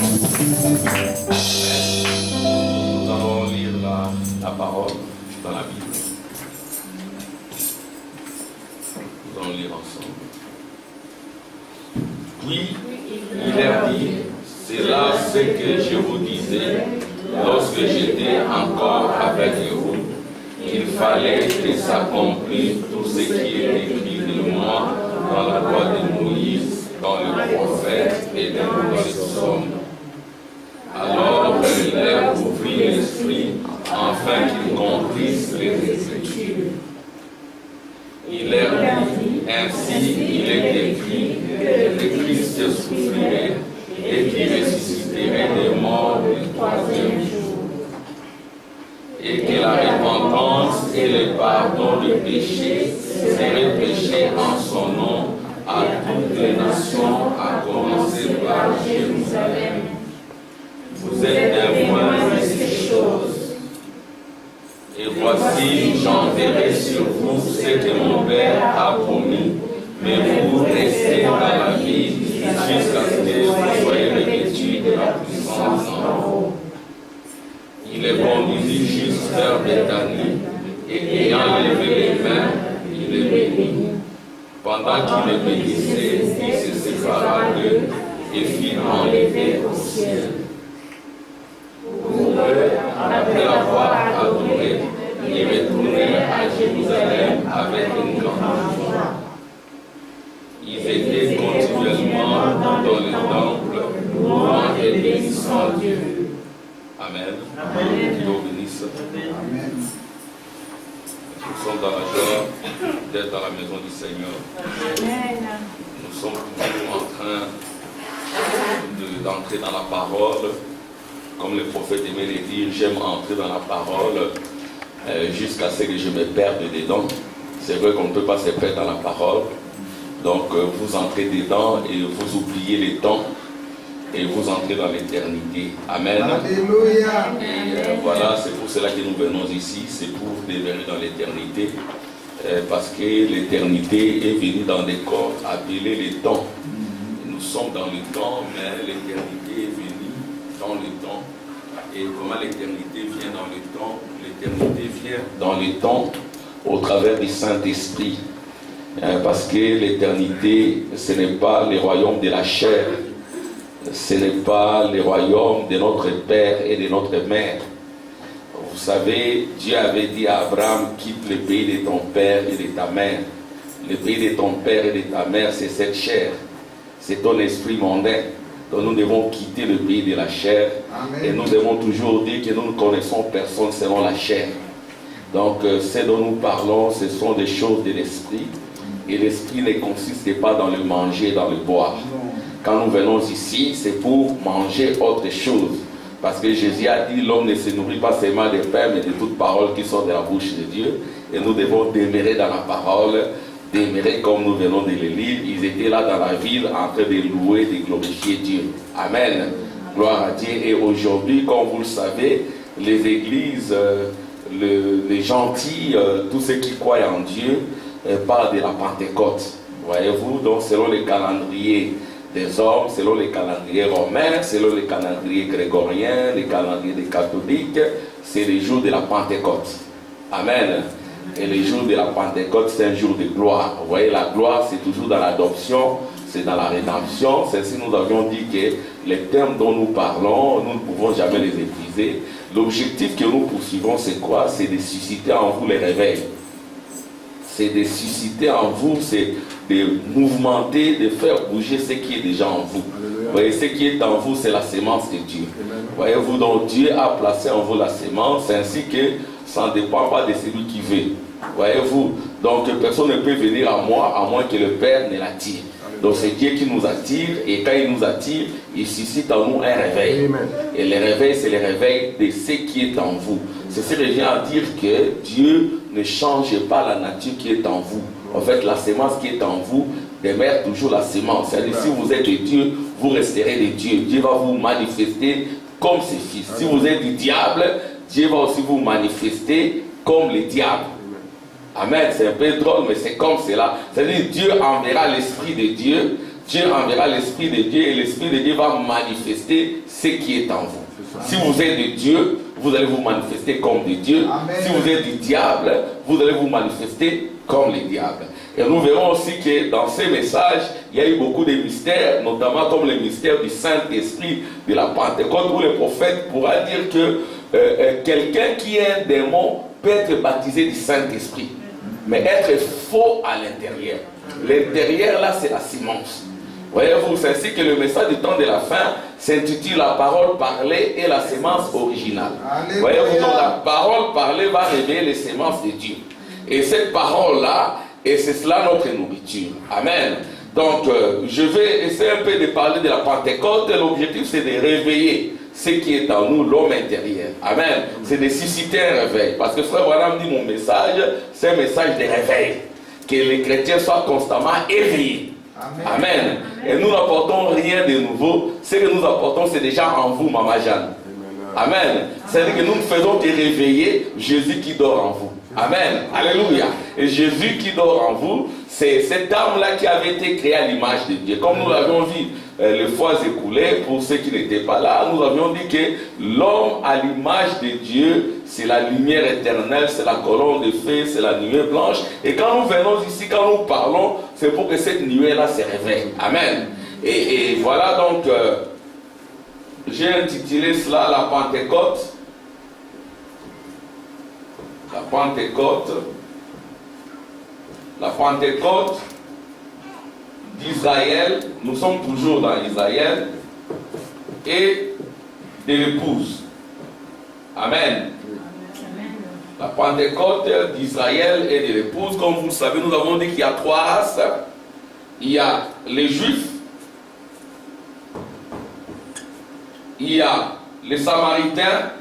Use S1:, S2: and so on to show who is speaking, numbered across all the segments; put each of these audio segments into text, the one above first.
S1: Nous allons lire la parole dans la Bible. Nous allons lire ensemble. Puis, il leur dit, c'est là ce que je vous disais lorsque j'étais encore avec vous. Il fallait que s'accomplisse tout ce qui est écrit de moi dans la loi de Moïse, dans les prophètes et dans les psaumes. Alors il leur ouvrit l'esprit, afin qu'ils comprissent les Écritures. Il leur dit, ainsi il est écrit que le Christ souffrirait et qu'il ressusciterait des morts le troisième jour. Et que la repentance et le pardon du péché seraient prêchés en son nom à toutes les nations, à commencer par Jérusalem. Vous êtes témoins de ces choses. Et voici, j'enverrai sur vous ce que mon Père a promis, mais vous restez dans la vie jusqu'à ce que vous soyez revêtus de la puissance en haut. Il est conduit jusqu'à Béthanie, et ayant levé les mains, il les bénit. Pendant qu'il les bénissait, il se sépara d'eux et fit enlever au ciel. Pour eux, après avoir adoré, ils retournèrent à Jérusalem avec une grande joie. Ils étaient continuellement dans le temple, louant et bénissant Dieu. Amen. Qu'il vous bénisse. Amen. Nous sommes dans la joie d'être dans la maison du Seigneur. Amen. Nous sommes toujours en train d'entrer dans la parole. Comme le prophète aimait le dire, j'aime entrer dans la parole jusqu'à ce que je me perde dedans. C'est vrai qu'on ne peut pas se perdre dans la parole. Donc vous entrez dedans et vous oubliez les temps. Et vous entrez dans l'éternité. Amen. Alléluia. Et voilà, c'est pour cela que nous venons ici, c'est pour demeurer dans l'éternité. Parce que l'éternité est venue dans des corps appelés les temps. Nous sommes dans le temps, mais l'éternité est venue dans le temps. Et comment l'éternité vient dans le temps? L'éternité vient dans le temps au travers du Saint-Esprit. Parce que l'éternité, ce n'est pas le royaume de la chair. Ce n'est pas le royaume de notre père et de notre mère. Vous savez, Dieu avait dit à Abraham, quitte le pays de ton père et de ta mère. Le pays de ton père et de ta mère, c'est cette chair. C'est ton esprit mondain. Donc nous devons quitter le pays de la chair. Amen. Et nous devons toujours dire que nous ne connaissons personne selon la chair. Donc ce dont nous parlons, ce sont des choses de l'esprit. Et l'esprit ne consiste pas dans le manger, dans le boire. Quand nous venons ici, c'est pour manger autre chose. Parce que Jésus a dit, l'homme ne se nourrit pas seulement de pain, mais de toute parole qui sort de la bouche de Dieu. Et nous devons demeurer dans la parole, demeurer comme nous venons de le lire. Ils étaient là dans la ville en train de louer, de glorifier Dieu. Amen. Gloire à Dieu. Et aujourd'hui, comme vous le savez, les églises, les gentils, tous ceux qui croient en Dieu, parlent de la Pentecôte. Voyez-vous, donc selon les calendriers des hommes, selon les calendriers romains, selon les calendriers grégoriens, les calendriers des catholiques, c'est le jour de la Pentecôte. Amen. Et le jour de la Pentecôte, c'est un jour de gloire. Vous voyez, la gloire, c'est toujours dans l'adoption, c'est dans la rédemption. C'est ainsi nous avions dit que les thèmes dont nous parlons, nous ne pouvons jamais les épuiser. L'objectif que nous poursuivons, c'est quoi? C'est de susciter en vous les réveils. C'est de susciter en vous, c'est de mouvementer, de faire bouger ce qui est déjà en vous. Vous voyez, ce qui est en vous, c'est la sémence de Dieu. Voyez-vous, donc Dieu a placé en vous la sémence, ainsi que ça ne dépend pas de celui qui veut. Voyez-vous, donc personne ne peut venir à moi, à moins que le Père ne l'attire. Donc c'est Dieu qui nous attire, et quand il nous attire, il suscite en nous un réveil. Et le réveil, c'est le réveil de ce qui est en vous. C'est ce que je viens à dire, que Dieu ne change pas la nature qui est en vous. En fait, la sémence qui est en vous demeure toujours la sémence. C'est-à-dire, si vous êtes de Dieu, vous resterez de Dieu. Dieu va vous manifester comme ses fils. Si vous êtes du diable, Dieu va aussi vous manifester comme le diable. Amen. C'est un peu drôle, mais c'est comme cela. C'est-à-dire, Dieu enverra l'Esprit de Dieu Dieu enverra l'Esprit de Dieu et l'Esprit de Dieu va manifester ce qui est en vous. Si vous êtes de Dieu, vous allez vous manifester comme de Dieu. Amen. Si vous êtes du diable, vous allez vous manifester comme les diables. Et nous verrons aussi que dans ces messages, il y a eu beaucoup de mystères, notamment comme le mystère du Saint-Esprit de la Pentecôte, où le prophète pourra dire que quelqu'un qui est un démon peut être baptisé du Saint-Esprit, mais être faux à l'intérieur. L'intérieur, là, c'est la sémence. Voyez-vous, c'est ainsi que le message du temps de la fin s'intitule la parole parlée et la sémence originale. Voyez-vous, donc la parole parlée va révéler les sémences de Dieu. Et cette parole-là, et c'est cela notre nourriture. Amen. Donc, je vais essayer un peu de parler de la Pentecôte. L'objectif, c'est de réveiller ce qui est en nous, l'homme intérieur. Amen. C'est de susciter un réveil. Parce que Frère Branham dit, mon message, c'est un message de réveil. Que les chrétiens soient constamment éveillés. Amen. Amen. Et nous n'apportons rien de nouveau. Ce que nous apportons, c'est déjà en vous, Maman Jeanne. Amen. C'est-à-dire que nous ne faisons que réveiller Jésus qui dort en vous. Amen. Alléluia. Et Jésus qui dort en vous, c'est cette âme-là qui avait été créée à l'image de Dieu. Comme nous l'avions vu les fois écoulées, pour ceux qui n'étaient pas là, nous avions dit que l'homme à l'image de Dieu, c'est la lumière éternelle, c'est la colonne de feu, c'est la nuée blanche. Et quand nous venons ici, quand nous parlons, c'est pour que cette nuée-là se réveille. Amen. Et voilà donc, j'ai intitulé cela la Pentecôte. La Pentecôte d'Israël, nous sommes toujours dans Israël, et de l'épouse. Amen. La Pentecôte d'Israël et de l'épouse, comme vous le savez, nous avons dit qu'il y a trois races. Il y a les Juifs, il y a les Samaritains,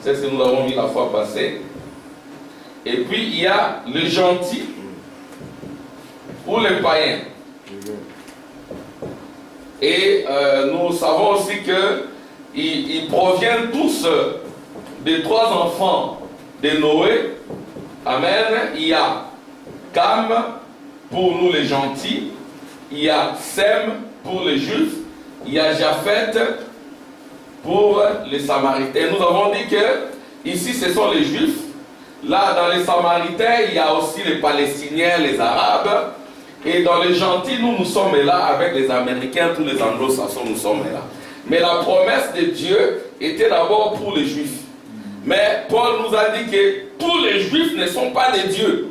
S1: c'est ce que nous avons vu la fois passée. Et puis il y a les gentils ou les païens. Et nous savons aussi qu'ils proviennent tous des trois enfants de Noé. Amen. Il y a Cam pour nous les gentils. Il y a Sem pour les juifs. Il y a Japheth pour les Samaritains. Nous avons dit que ici ce sont les Juifs. Là dans les Samaritains il y a aussi les Palestiniens, les Arabes. Et dans les gentils nous sommes là avec les Américains, tous les Anglo-Saxons nous sommes là. Mais la promesse de Dieu était d'abord pour les Juifs. Mais Paul nous a dit que tous les Juifs ne sont pas des dieux.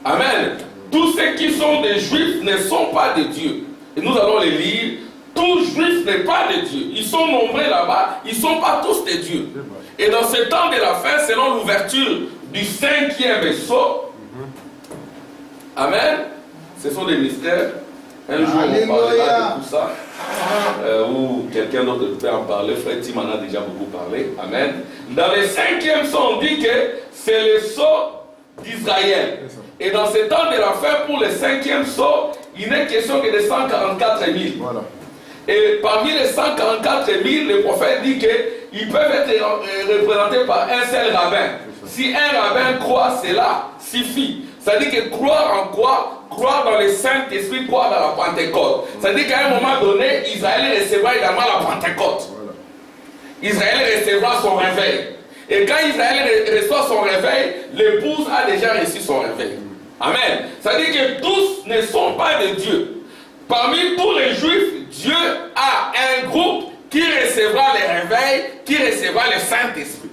S1: Amen. Tous ceux qui sont des Juifs ne sont pas des dieux. Et nous allons les lire. Tout juif n'est pas de Dieu. Ils sont nombreux là-bas. Ils ne sont pas tous des dieux. Et dans ce temps de la fin, selon l'ouverture du 5e vaisseau, amen, ce sont des mystères. Un jour, on parlera de tout ça. Ou quelqu'un d'autre peut en parler. Frère Tim en a déjà beaucoup parlé. Amen. Dans le 5e sceau, on dit que c'est le sceau d'Israël. Et dans ce temps de la fin, pour le 5e sceau, il n'est question que de 144 000. Voilà. Et parmi les 144 000, le prophète dit qu'ils peuvent être représentés par un seul rabbin. Si un rabbin croit, cela suffit. C'est-à-dire que croire en quoi? Croire dans le Saint-Esprit, croire dans la Pentecôte. C'est-à-dire qu'à un moment donné, Israël recevra également la Pentecôte. Israël recevra son réveil. Et quand Israël reçoit son réveil, l'épouse a déjà reçu son réveil. Amen. C'est-à-dire que tous ne sont pas de Dieu. Parmi tous les Juifs, Dieu a un groupe qui recevra le réveil, qui recevra le Saint-Esprit.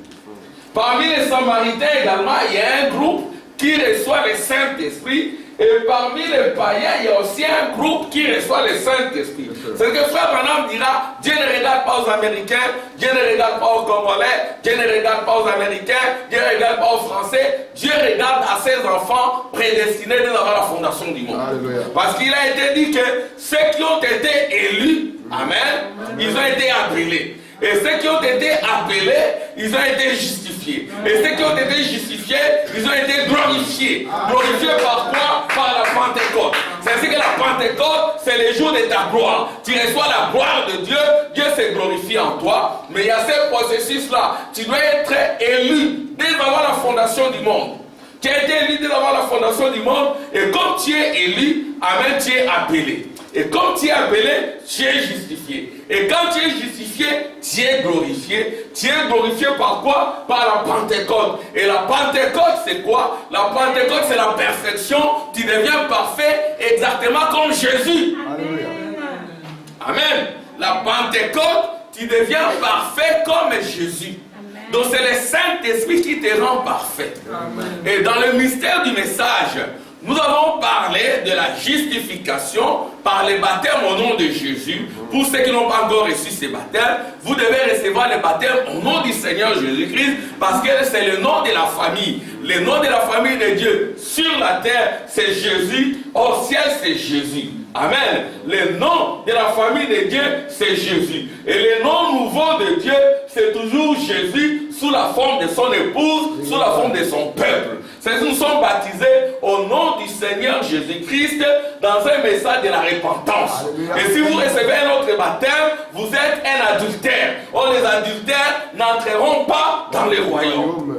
S1: Parmi les Samaritains également, il y a un groupe qui reçoit le Saint-Esprit. Et parmi les païens, il y a aussi un groupe qui reçoit le Saint-Esprit. C'est que Frère Branham dira, Dieu ne regarde pas aux Américains, Dieu ne regarde pas aux Congolais, Dieu ne regarde pas aux Américains, Dieu ne regarde pas aux Français, Dieu regarde à ses enfants prédestinés dès avant la fondation du monde. Alléluia. Parce qu'il a été dit que ceux qui ont été élus, amen, ils ont été appelés. Et ceux qui ont été appelés, ils ont été justifiés. Et ceux qui ont été justifiés, ils ont été glorifiés. Glorifiés par quoi? Par la Pentecôte. C'est ainsi que la Pentecôte, c'est le jour de ta gloire. Tu reçois la gloire de Dieu, Dieu se glorifie en toi. Mais il y a ce processus-là. Tu dois être élu dès avant la fondation du monde. Tu as été élu avant la fondation du monde. Et comme tu es élu, amen, tu es appelé. Et comme tu es appelé, tu es justifié. Et quand tu es justifié, tu es glorifié. Tu es glorifié par quoi? Par la Pentecôte. Et la Pentecôte, c'est quoi? La Pentecôte, c'est la perfection. Tu deviens parfait exactement comme Jésus. Amen. La Pentecôte, tu deviens parfait comme Jésus. Donc c'est le Saint-Esprit qui te rend parfait. Et dans le mystère du message, nous avons parlé de la justification par le baptême au nom de Jésus. Pour ceux qui n'ont pas encore reçu ces baptêmes, vous devez recevoir le baptême au nom du Seigneur Jésus-Christ, parce que c'est le nom de la famille. Le nom de la famille de Dieu sur la terre, c'est Jésus. Au ciel, c'est Jésus. Amen. Le nom de la famille de Dieu, c'est Jésus. Et le nom nouveau de Dieu, c'est toujours Jésus sous la forme de son épouse, sous la forme de son peuple. C'est nous sommes baptisés au nom du Seigneur Jésus-Christ dans un message de la repentance. Et si vous recevez un autre baptême, vous êtes un adultère. Or, les adultères n'entreront pas dans le royaume.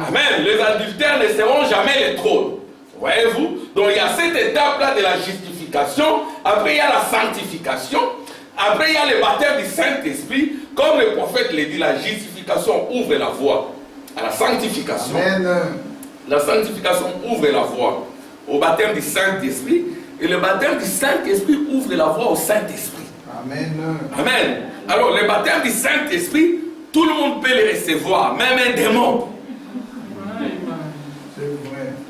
S1: Amen. Les adultères ne seront jamais les trônes. Voyez-vous? Donc il y a cette étape-là de la justification. Après il y a la sanctification. Après il y a le baptême du Saint-Esprit. Comme le prophète l'a dit, la justification ouvre la voie à la sanctification. Amen. La sanctification ouvre la voie au baptême du Saint-Esprit. Et le baptême du Saint-Esprit ouvre la voie au Saint-Esprit. Amen. Amen. Alors le baptême du Saint-Esprit, tout le monde peut le recevoir, même un démon.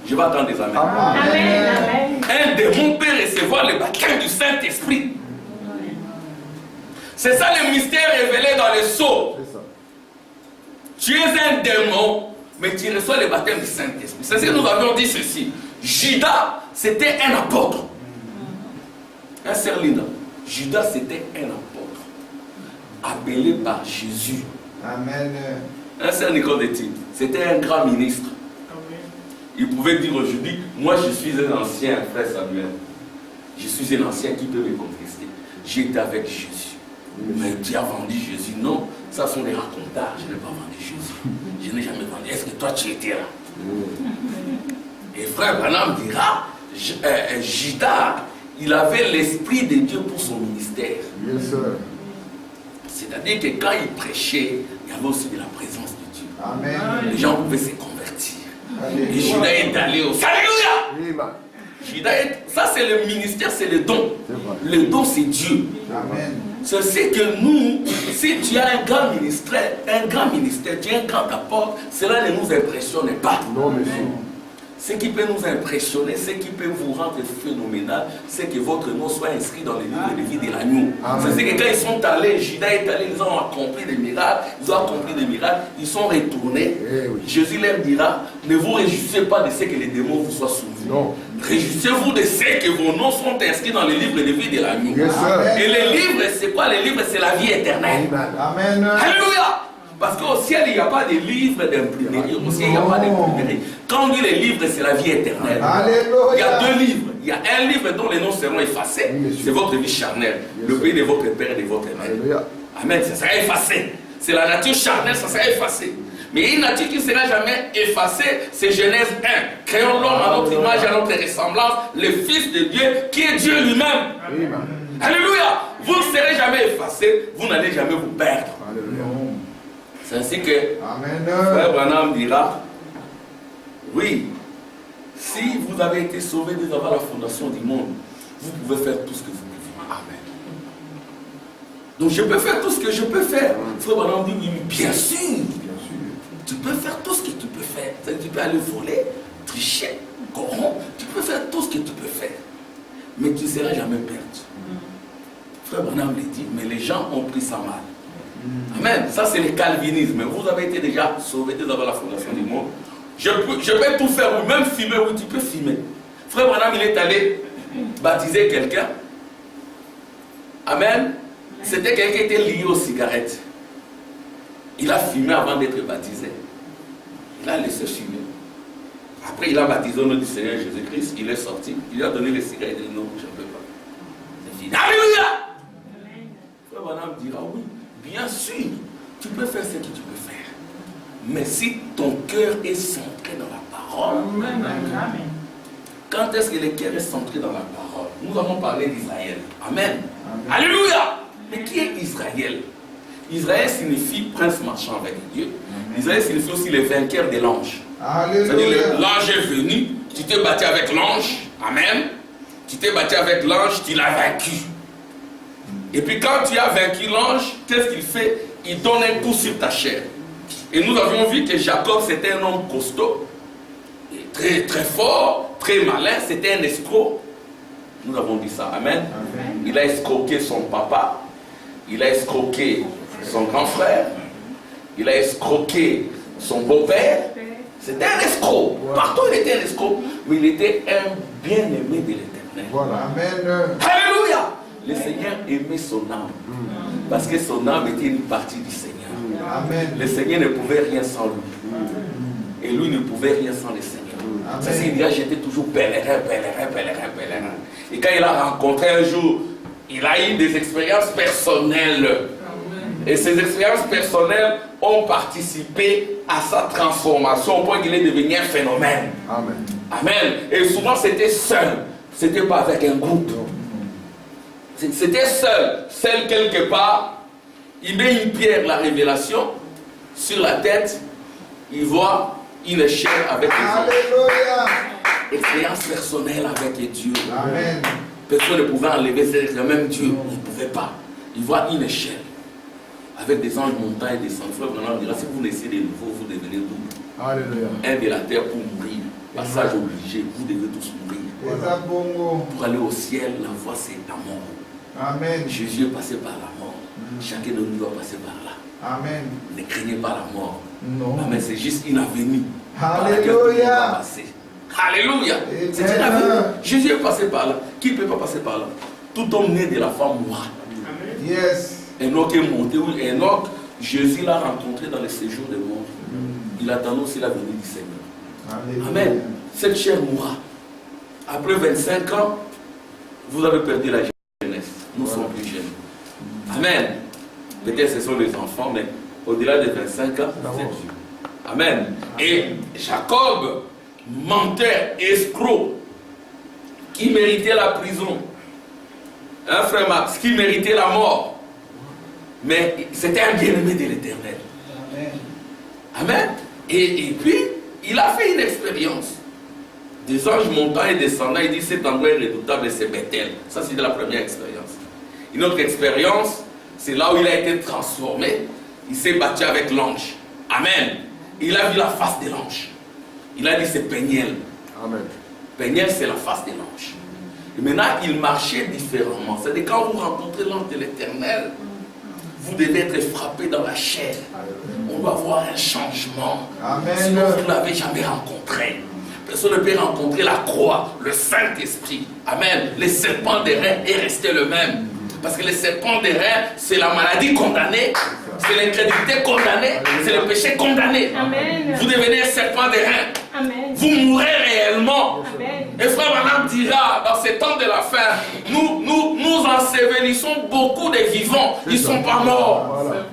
S1: Je vais attendre des amens. Amen. Un démon peut recevoir le baptême du Saint-Esprit. C'est ça le mystère révélé dans les sceaux. Tu es un démon, mais tu reçois le baptême du Saint-Esprit. C'est ce que nous avions dit ceci. Judas, c'était un apôtre. Un sœur Linda. Judas, c'était un apôtre. Appelé par Jésus. Amen. Un sœur Nicole de Tite, c'était un grand ministre. Il pouvait dire aujourd'hui, moi je suis un ancien, frère Samuel. Je suis un ancien qui peut me contester. J'étais avec Jésus. Mais tu as vendu Jésus? Non, ça sont des racontages. Je n'ai pas vendu Jésus. Je n'ai jamais vendu. Est-ce que toi tu étais là? Et frère Branham dira, Judas, il avait l'esprit de Dieu pour son ministère. Yes, c'est-à-dire que quand il prêchait, il y avait aussi de la présence de Dieu. Amen. Les gens pouvaient se convertir. Amen. Et Judas est allé au... Alléluia! Ça c'est le ministère, c'est le don. Le don c'est Dieu. Amen. C'est que nous, si tu as un grand ministère, tu as un grand apport, cela ne nous impressionne pas. Non, monsieur. Ce qui peut nous impressionner, ce qui peut vous rendre phénoménal, c'est que votre nom soit inscrit dans les livres de vie de l'agneau. C'est que quand ils sont allés, Judas est allé, ils ont accompli des miracles, ils sont retournés. Oui. Jésus leur dira, ne vous réjouissez pas de ce que les démons vous soient soumis. Réjouissez-vous de ce que vos noms sont inscrits dans les livres de vie de l'agneau. Yes, et les livres, c'est quoi? Les livres, c'est la vie éternelle. Amen. Alléluia! Parce qu'au ciel, il n'y a pas de livre d'imprimerie. Au ciel, il n'y a pas d'imprimerie. Quand on dit les livres, c'est la vie éternelle. Alléluia. Il y a deux livres. Il y a un livre dont les noms seront effacés. C'est votre vie charnelle. Le pays de votre père et de votre mère. Amen. Ça sera effacé. C'est la nature charnelle, ça sera effacé. Mais il y a une nature qui ne sera jamais effacée. C'est Genèse 1. Créons l'homme à notre image, à notre ressemblance. Le Fils de Dieu, qui est Dieu lui-même. Alléluia. Vous ne serez jamais effacé. Vous n'allez jamais vous perdre. Alléluia. C'est ainsi que Frère Branham dira, oui, si vous avez été sauvé dès avant la fondation du monde, vous pouvez faire tout ce que vous pouvez. Amen. Donc je peux faire tout ce que je peux faire. Frère Branham dit, oui, bien sûr. Tu peux faire tout ce que tu peux faire. Tu peux aller voler, tricher, corrompre. Tu peux faire tout ce que tu peux faire. Mais tu ne seras jamais perdu. Frère Branham le dit, mais les gens ont pris ça mal. Amen. Ça c'est le calvinisme. Vous avez été déjà sauvé dès avant la fondation du monde. Je vais tout faire, ou même filmer, oui, tu peux filmer. Frère Branham, il est allé baptiser quelqu'un. Amen. C'était quelqu'un qui était lié aux cigarettes. Il a fumé avant d'être baptisé. Il a laissé fumer. Après, il a baptisé au nom du Seigneur Jésus-Christ. Il est sorti. Il lui a donné les cigarettes. Il dit non, je ne peux pas. C'est fini. Alléluia. Frère Branham dira oui. Bien sûr, tu peux faire ce que tu peux faire. Mais si ton cœur est centré dans la parole, parole. Quand est-ce que le cœur est centré dans la parole? Nous avons parlé d'Israël. Amen. Alléluia. Mais qui est Israël? Israël signifie prince marchant avec Dieu. Israël signifie aussi le vainqueur de l'ange. C'est-à-dire l'ange est venu, tu t'es battu avec l'ange. Amen. Tu t'es battu avec l'ange, tu l'as vaincu. Et puis quand tu as vaincu l'ange, qu'est-ce qu'il fait? Il donne un coup sur ta chair. Et nous avions vu que Jacob, c'était un homme costaud, très, très fort, très malin, c'était un escroc. Nous avons dit ça, amen. Il a escroqué son papa, il a escroqué son grand frère, il a escroqué son beau-père. C'était un escroc. Partout il était un escroc, mais il était un bien-aimé de l'Éternel.
S2: Voilà, amen.
S1: Alléluia. Le Seigneur aimait son âme, parce que son âme était une partie du Seigneur.
S2: Amen.
S1: Le Seigneur ne pouvait rien sans lui. Et lui ne pouvait rien sans le Seigneur. Ça c'est dire j'étais toujours pèlerin. Et quand il a rencontré un jour, il a eu des expériences personnelles. Et ces expériences personnelles ont participé à sa transformation au point qu'il est devenu un phénomène.
S2: Amen.
S1: Amen. Et souvent c'était seul. C'était pas avec un groupe. C'était seul quelque part. Il met une pierre, la révélation, sur la tête. Il voit une échelle avec les autres.
S2: Alléluia.
S1: Expérience personnelle avec Dieu.
S2: Amen.
S1: Personne ne pouvait enlever cette expérience, même Dieu, il ne pouvait pas. Il voit une échelle avec des anges montant et descendant. Frère Branham dira, si vous naissez de nouveau, vous devenez double.
S2: Alléluia.
S1: Un de la terre pour mourir. Passage obligé, vous devez tous mourir.
S2: Voilà.
S1: Pour aller au ciel, la voie c'est la mort.
S2: Amen.
S1: Jésus est passé par la mort. Chacun de nous doit passer par là.
S2: Amen.
S1: Ne craignez pas la mort.
S2: Non.
S1: Amen, c'est juste une avenue.
S2: Alléluia.
S1: Alléluia. C'est une avenue. Jésus est passé par là. Qui ne peut pas passer par là? Tout homme né de la femme mourra.
S2: Yes.
S1: Enoch est monté. Enoch, Jésus l'a rencontré dans le séjour des morts. Il attendait aussi la venue du Seigneur.
S2: Alléluia.
S1: Amen. Cette chair mourra. Après 25 ans, vous avez perdu la jeunesse. Nous sommes plus jeunes. Amen. Peut-être ce sont les enfants, mais au-delà de 25 ans, c'est Dieu. Amen. Et Jacob, menteur, escroc, qui méritait la prison, un frère Max, qui méritait la mort, mais c'était un bien-aimé de l'Éternel. Amen. Et puis, il a fait une expérience. Des anges montant et descendant, il dit cet endroit est redoutable et c'est Bethel. Ça, c'était la première expérience. Une autre expérience, c'est là où il a été transformé. Il s'est battu avec l'ange. Amen. Il a vu la face de l'ange. Il a dit c'est Péniel.
S2: Amen.
S1: Péniel, c'est la face de l'ange. Et maintenant, il marchait différemment. C'est-à-dire quand vous rencontrez l'ange de l'Éternel, vous devez être frappé dans la chair. On doit voir un changement.
S2: Amen.
S1: Sinon, vous ne l'avez jamais rencontré. Personne ne peut rencontrer la croix, le Saint-Esprit. Amen. Le serpent des reins est resté le même. Parce que le serpent des reins, c'est la maladie condamnée, c'est l'incrédulité condamnée, c'est le péché condamné.
S3: Amen.
S1: Vous devenez un serpent des reins.
S3: Amen.
S1: Vous mourrez réellement.
S3: Amen.
S1: Et frère Branham dira, dans ces temps de la fin, nous ensevelissons beaucoup de vivants. Ils ne sont pas morts.
S2: Voilà.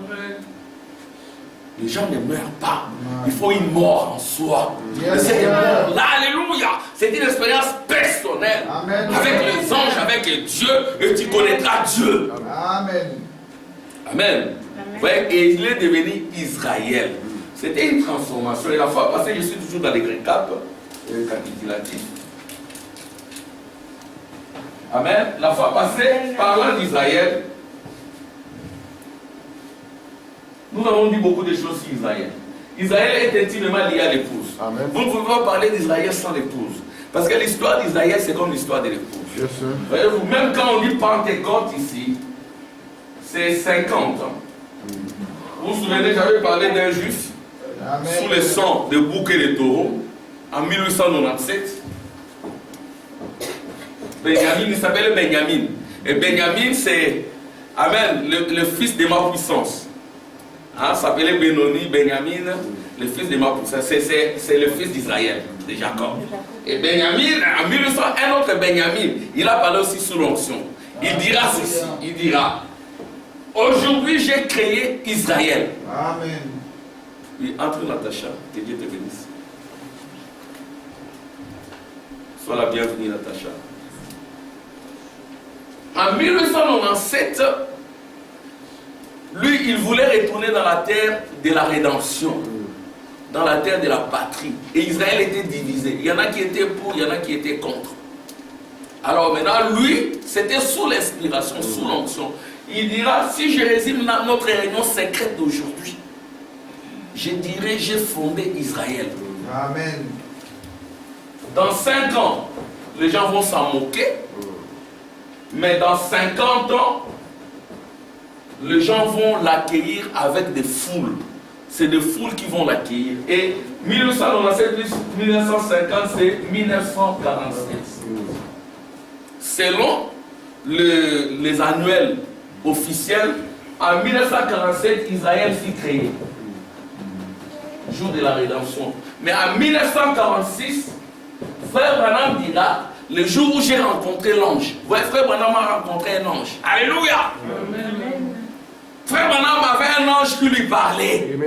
S1: Les gens ne meurent pas. Il faut une mort en soi.
S2: Yes.
S1: Cette mort-là, alléluia, c'est une expérience personnelle.
S2: Amen.
S1: Avec les anges, avec Dieu, et tu connaîtras Dieu.
S2: Amen.
S1: Amen. Ouais, et il est devenu Israël. C'était une transformation. Et la fois passée, je suis toujours dans les récaps récapitulatifs. Amen. La fois passée, parlant d'Israël, nous avons dit beaucoup de choses sur Israël. Israël est intimement lié à l'épouse.
S2: Amen.
S1: Vous ne pouvez pas parler d'Israël sans l'épouse. Parce que l'histoire d'Israël, c'est comme l'histoire de l'épouse.
S2: Yes, sir.
S1: Voyez-vous, même quand on dit Pentecôte ici, c'est 50 ans. Vous vous souvenez, j'avais parlé d'un juif
S2: Amen.
S1: sous le sang de boucs et de taureaux en 1897. Benjamin, il s'appelle Benjamin. Et Benjamin, c'est Amen, le fils de ma puissance. Hein, s'appelait Benoni, Benjamin, le fils de ma puissance. C'est le fils d'Israël, de Jacob. Et Benjamin, en 1800, un autre Benjamin, il a parlé aussi sous l'onction. Il dira ceci, il dira, aujourd'hui j'ai créé Israël.
S2: Amen.
S1: Oui, entre Natacha, que Dieu te bénisse. Sois la bienvenue, Natacha. En 1897, lui, il voulait retourner dans la terre de la rédemption, dans la terre de la patrie. Et Israël était divisé. Il y en a qui étaient pour, il y en a qui étaient contre. Alors maintenant, lui, c'était sous l'inspiration, sous l'onction. Il dira, si je résume notre réunion secrète d'aujourd'hui, je dirais, j'ai fondé Israël.
S2: Amen.
S1: Dans 5 ans, les gens vont s'en moquer. Mais dans 50 ans, les gens vont l'accueillir avec des foules. C'est des foules qui vont l'accueillir. Et 1997 plus 1950, c'est 1947. Selon les annuels officiels, en 1947, Israël fut créé. Jour de la rédemption. Mais en 1946, Frère Branham dira, le jour où j'ai rencontré l'ange. Vous voyez, Frère Branham a rencontré un ange. Alléluia. Amen. Frère Branham avait un ange qui lui parlait.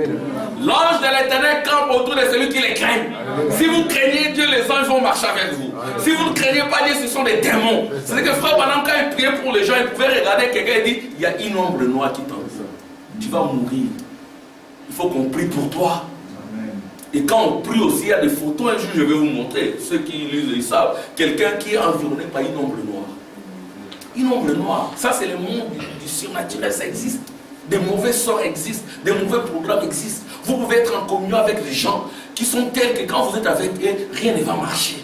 S1: L'ange de l'Éternel campe autour de celui qui les craint. Si vous craignez Dieu, les anges vont marcher avec vous. Si vous ne craignez pas Dieu, ce sont des démons. C'est que Frère Branham, quand il priait pour les gens, il pouvait regarder quelqu'un et dire, il y a une ombre noire qui t'entoure. Tu vas mourir. Il faut qu'on prie pour toi. Et quand on prie aussi, il y a des photos, un jour je vais vous montrer, ceux qui lisent, ils savent, quelqu'un qui est environné par une ombre noire. Une ombre noire, ça c'est le monde du surnaturel, ça existe. Des mauvais sorts existent, des mauvais programmes existent. Vous pouvez être en communion avec des gens qui sont tels que quand vous êtes avec eux, rien ne va marcher.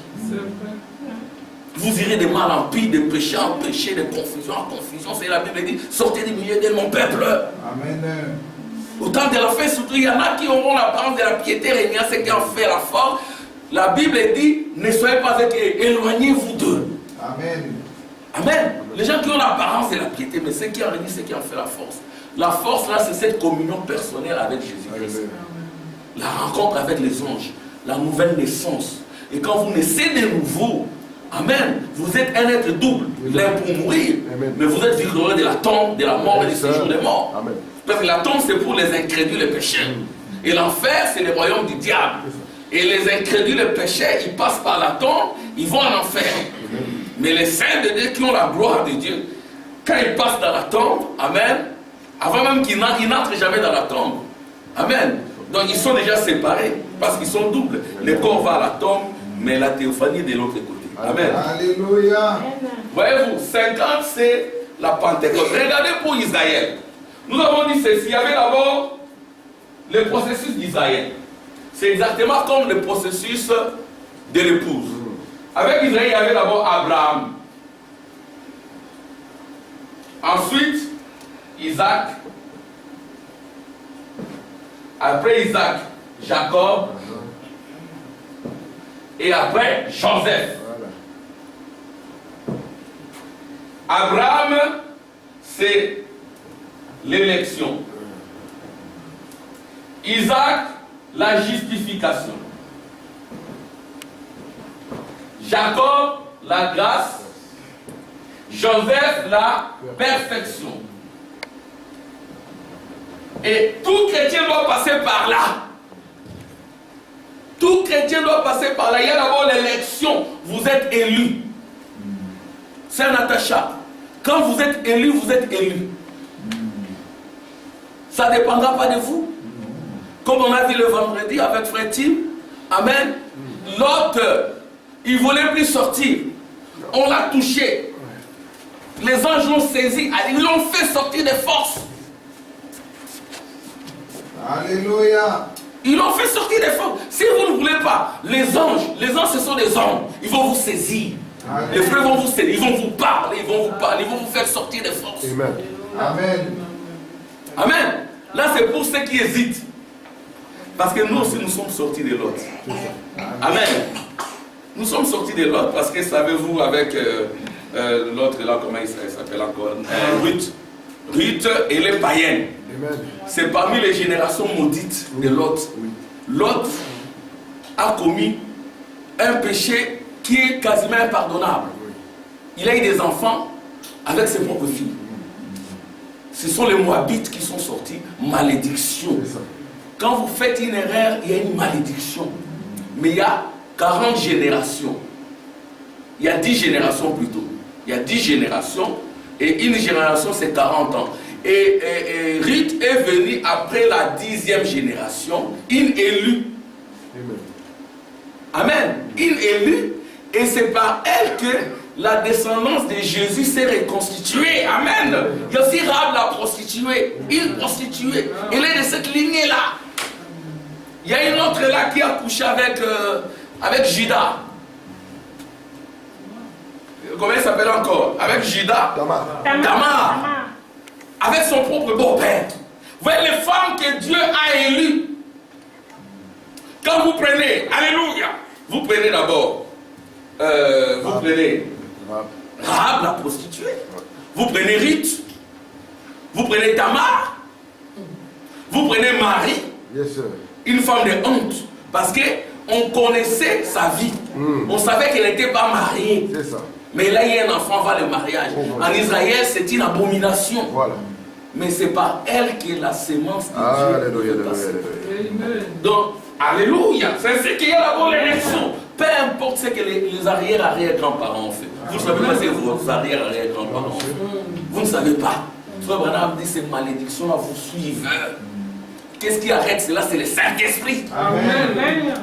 S1: Vous irez de mal en pire, de péché en péché, de confusion en confusion. C'est la Bible dit, sortez du milieu de mon peuple.
S2: Amen.
S1: Au temps de la fin, surtout, il y en a qui auront l'apparence de la piété, régnant ceux qui en fait la force. La Bible dit, ne soyez pas avec eux, éloignez-vous d'eux.
S2: Amen.
S1: Amen. Les gens qui ont l'apparence de la piété, mais ceux qui en régnent, ceux qui en fait la force. La force, là, c'est cette communion personnelle avec Jésus-Christ. La rencontre avec les anges, la nouvelle naissance. Et quand vous naissez de nouveau, Amen, vous êtes un être double, l'un pour mourir, mais vous êtes victorieux de la tombe, de la mort et du séjour des morts.
S3: Amen.
S1: Parce que la tombe, c'est pour les incrédules, les pécheurs. Et l'enfer, c'est le royaume du diable. Et les incrédules, les pécheurs, ils passent par la tombe, ils vont en enfer. Mais les saints de Dieu qui ont la gloire de Dieu, quand ils passent dans la tombe, Amen, avant même qu'ils n'entrent jamais dans la tombe. Amen. Donc ils sont déjà séparés, parce qu'ils sont doubles. Le corps va à la tombe, mais la théophanie de l'autre côté. Amen.
S2: Alléluia.
S1: Voyez-vous, 50 c'est la Pentecôte. Regardez pour Israël. Nous avons dit ceci, il y avait d'abord le processus d'Israël. C'est exactement comme le processus de l'épouse. Avec Israël, il y avait d'abord Abraham. Ensuite, Isaac. Après Isaac, Jacob. Et après, Joseph. Abraham, c'est l'élection. Isaac, la justification. Jacob, la grâce. Joseph, la perfection. Et tout chrétien doit passer par là. Tout chrétien doit passer par là. Il y a d'abord l'élection. Vous êtes élu. C'est un Natacha. Quand vous êtes élu, vous êtes élu. Ça ne dépendra pas de vous. Comme on a dit le vendredi avec Frère Tim. Amen. L'autre, il ne voulait plus sortir. On l'a touché. Les anges l'ont saisi. Ils l'ont fait sortir des forces.
S2: Alléluia.
S1: Ils l'ont fait sortir des forces. Si vous ne voulez pas, les anges ce sont des hommes. Ils vont vous saisir.
S2: Amen.
S1: Les frères vont vous saisir. Ils vont vous parler. Ils vont vous faire sortir des forces.
S3: Amen.
S2: Amen.
S1: Amen. Là, c'est pour ceux qui hésitent. Parce que nous aussi, nous sommes sortis de l'autre. Amen. Nous sommes sortis de l'autre parce que, savez-vous, avec l'autre, là, comment il s'appelle encore, Ruth. Ruth, elle est païenne. C'est parmi les générations maudites de Lot. Lot a commis un péché qui est quasiment impardonnable. Il a eu des enfants avec ses propres filles. Ce sont les Moabites qui sont sortis. Malédiction. Quand vous faites une erreur, il y a une malédiction. Mais il y a 40 générations. Il y a 10 générations plutôt. Il y a 10 générations. Et une génération, c'est 40 ans. Et Ruth est venue après la 10e génération, une élue. Amen. Une élue. Et c'est par elle que la descendance de Jésus s'est reconstituée. Amen. Il y a aussi Rahab la prostituée. Une prostituée. Elle est de cette lignée-là. Il y a une autre là qui a couché avec Judas. Comment elle s'appelle encore? Avec Judas. Tamar. Avec son propre beau-père. Vous voyez les femmes que Dieu a élues. Quand vous prenez, alléluia, vous prenez d'abord, vous prenez Rahab la prostituée, vous prenez Ruth, vous prenez Tamar, vous prenez Marie, une femme de honte, parce qu'on connaissait sa vie, on savait qu'elle n'était pas mariée, mais là il y a un enfant avant le mariage. En Israël c'est une abomination. Voilà. Mais c'est pas elle qui est la sémence de Dieu. Donc, alléluia. C'est ce qu'il y a d'abord l'élection. Peu importe ce que les arrière-arrière-grands-parents ont fait. Vous ne savez pas ce que vos arrière-arrière-grands-parents ont fait. Vous ne savez pas. Frère Branham dit ces malédictions-là vous suivent. Qu'est-ce qui arrête cela? C'est le Saint-Esprit. Amen.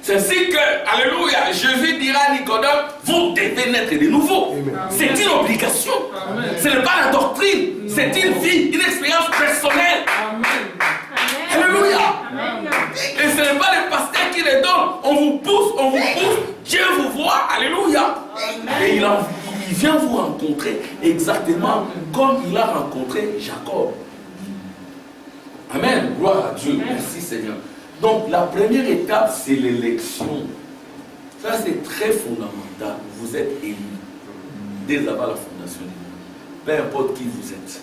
S1: C'est ainsi que, alléluia, Jésus dira à Nicodème, vous devez naître de nouveau. C'est une obligation. Amen. Ce n'est pas la doctrine, c'est une vie, une expérience personnelle. Amen. Alléluia. Amen. Et ce n'est pas le pasteur qui les donne. On vous pousse, Dieu vous voit, alléluia. Amen. Et il vient vous rencontrer exactement comme il a rencontré Jacob. Amen, gloire à Dieu, merci Seigneur. Donc la première étape, c'est l'élection. Ça, c'est très fondamental. Vous êtes élus dès avant la fondation du monde. Peu importe qui vous êtes,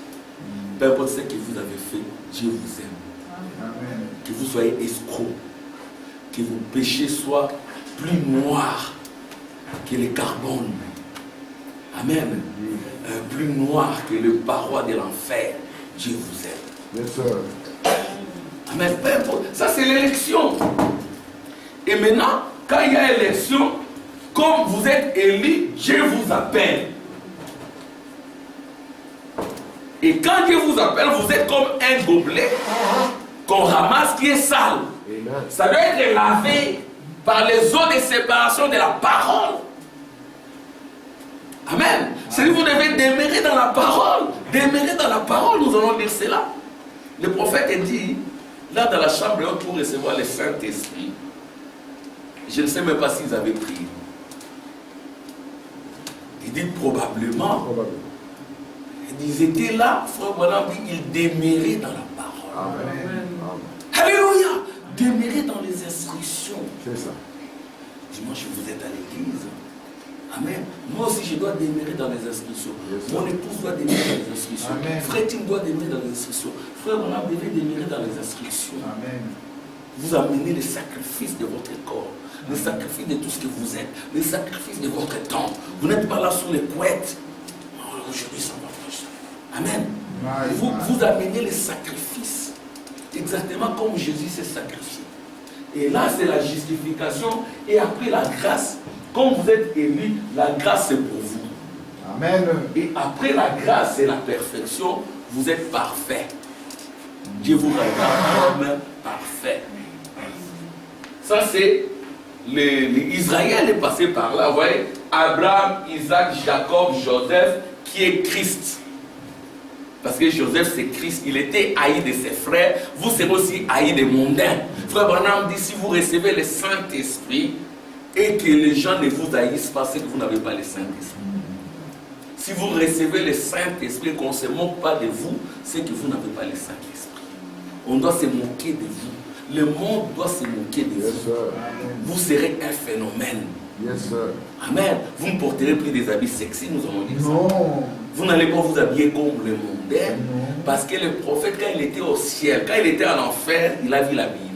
S1: peu importe ce que vous avez fait, Dieu vous aime. Amen. Que vous soyez escrocs, que vos péchés soient plus noirs que le carbone. Amen. Plus noir que le paroi de l'enfer. Dieu vous aime. Bien sûr. Amen. Ça, c'est l'élection. Et maintenant, quand il y a élection, comme vous êtes élu, Dieu vous appelle. Et quand Dieu vous appelle, vous êtes comme un gobelet qu'on ramasse qui est sale. Amen. Ça doit être lavé par les eaux de séparation de la parole. Amen. C'est-à-dire que vous devez demeurer dans la parole. Demeurer dans la parole, nous allons lire cela. Le prophète dit, là dans la chambre pour recevoir le Saint-Esprit, je ne sais même pas s'ils avaient prié. Il dit probablement. Ils étaient là, frère Branham dit, ils demeuraient dans la parole. Amen. Alléluia. Demeurer dans les instructions. C'est ça. Dimanche, vous êtes à l'église. Amen. Moi aussi, je dois demeurer dans les instructions. Yes, mon épouse doit demeurer dans les instructions. Amen. Frère Tim doit demeurer dans les instructions. Frère Branham devait demeurer dans les instructions. Amen. Vous amenez le sacrifice de votre corps, le sacrifice de tout ce que vous êtes, le sacrifice de votre temps. Vous n'êtes pas là sur les couettes. Oh, aujourd'hui, ça va plus. Amen. Vous amenez les sacrifices. Exactement comme Jésus s'est sacrifié. Et là, c'est la justification. Et après la grâce. Quand vous êtes élu, la grâce c'est pour vous. Amen. Et après la grâce et la perfection, vous êtes parfait. Dieu vous regarde comme parfait. Ça c'est Israël est passé par là. Vous voyez, Abraham, Isaac, Jacob, Joseph, qui est Christ. Parce que Joseph c'est Christ, il était haï de ses frères. Vous serez aussi haï des mondains. Frère Branham dit, si vous recevez le Saint-Esprit, et que les gens ne vous haïssent pas, c'est que vous n'avez pas le Saint-Esprit. Si vous recevez le Saint-Esprit, qu'on ne se moque pas de vous, c'est que vous n'avez pas le Saint-Esprit. On doit se moquer de vous. Le monde doit se moquer de vous. Vous serez un phénomène. Yes, sir. Amen. Vous ne porterez plus des habits sexy, nous allons dire ça. Vous n'allez pas vous habiller comme le mondain. Parce que le prophète, quand il était au ciel, quand il était en enfer, il a vu l'habillement.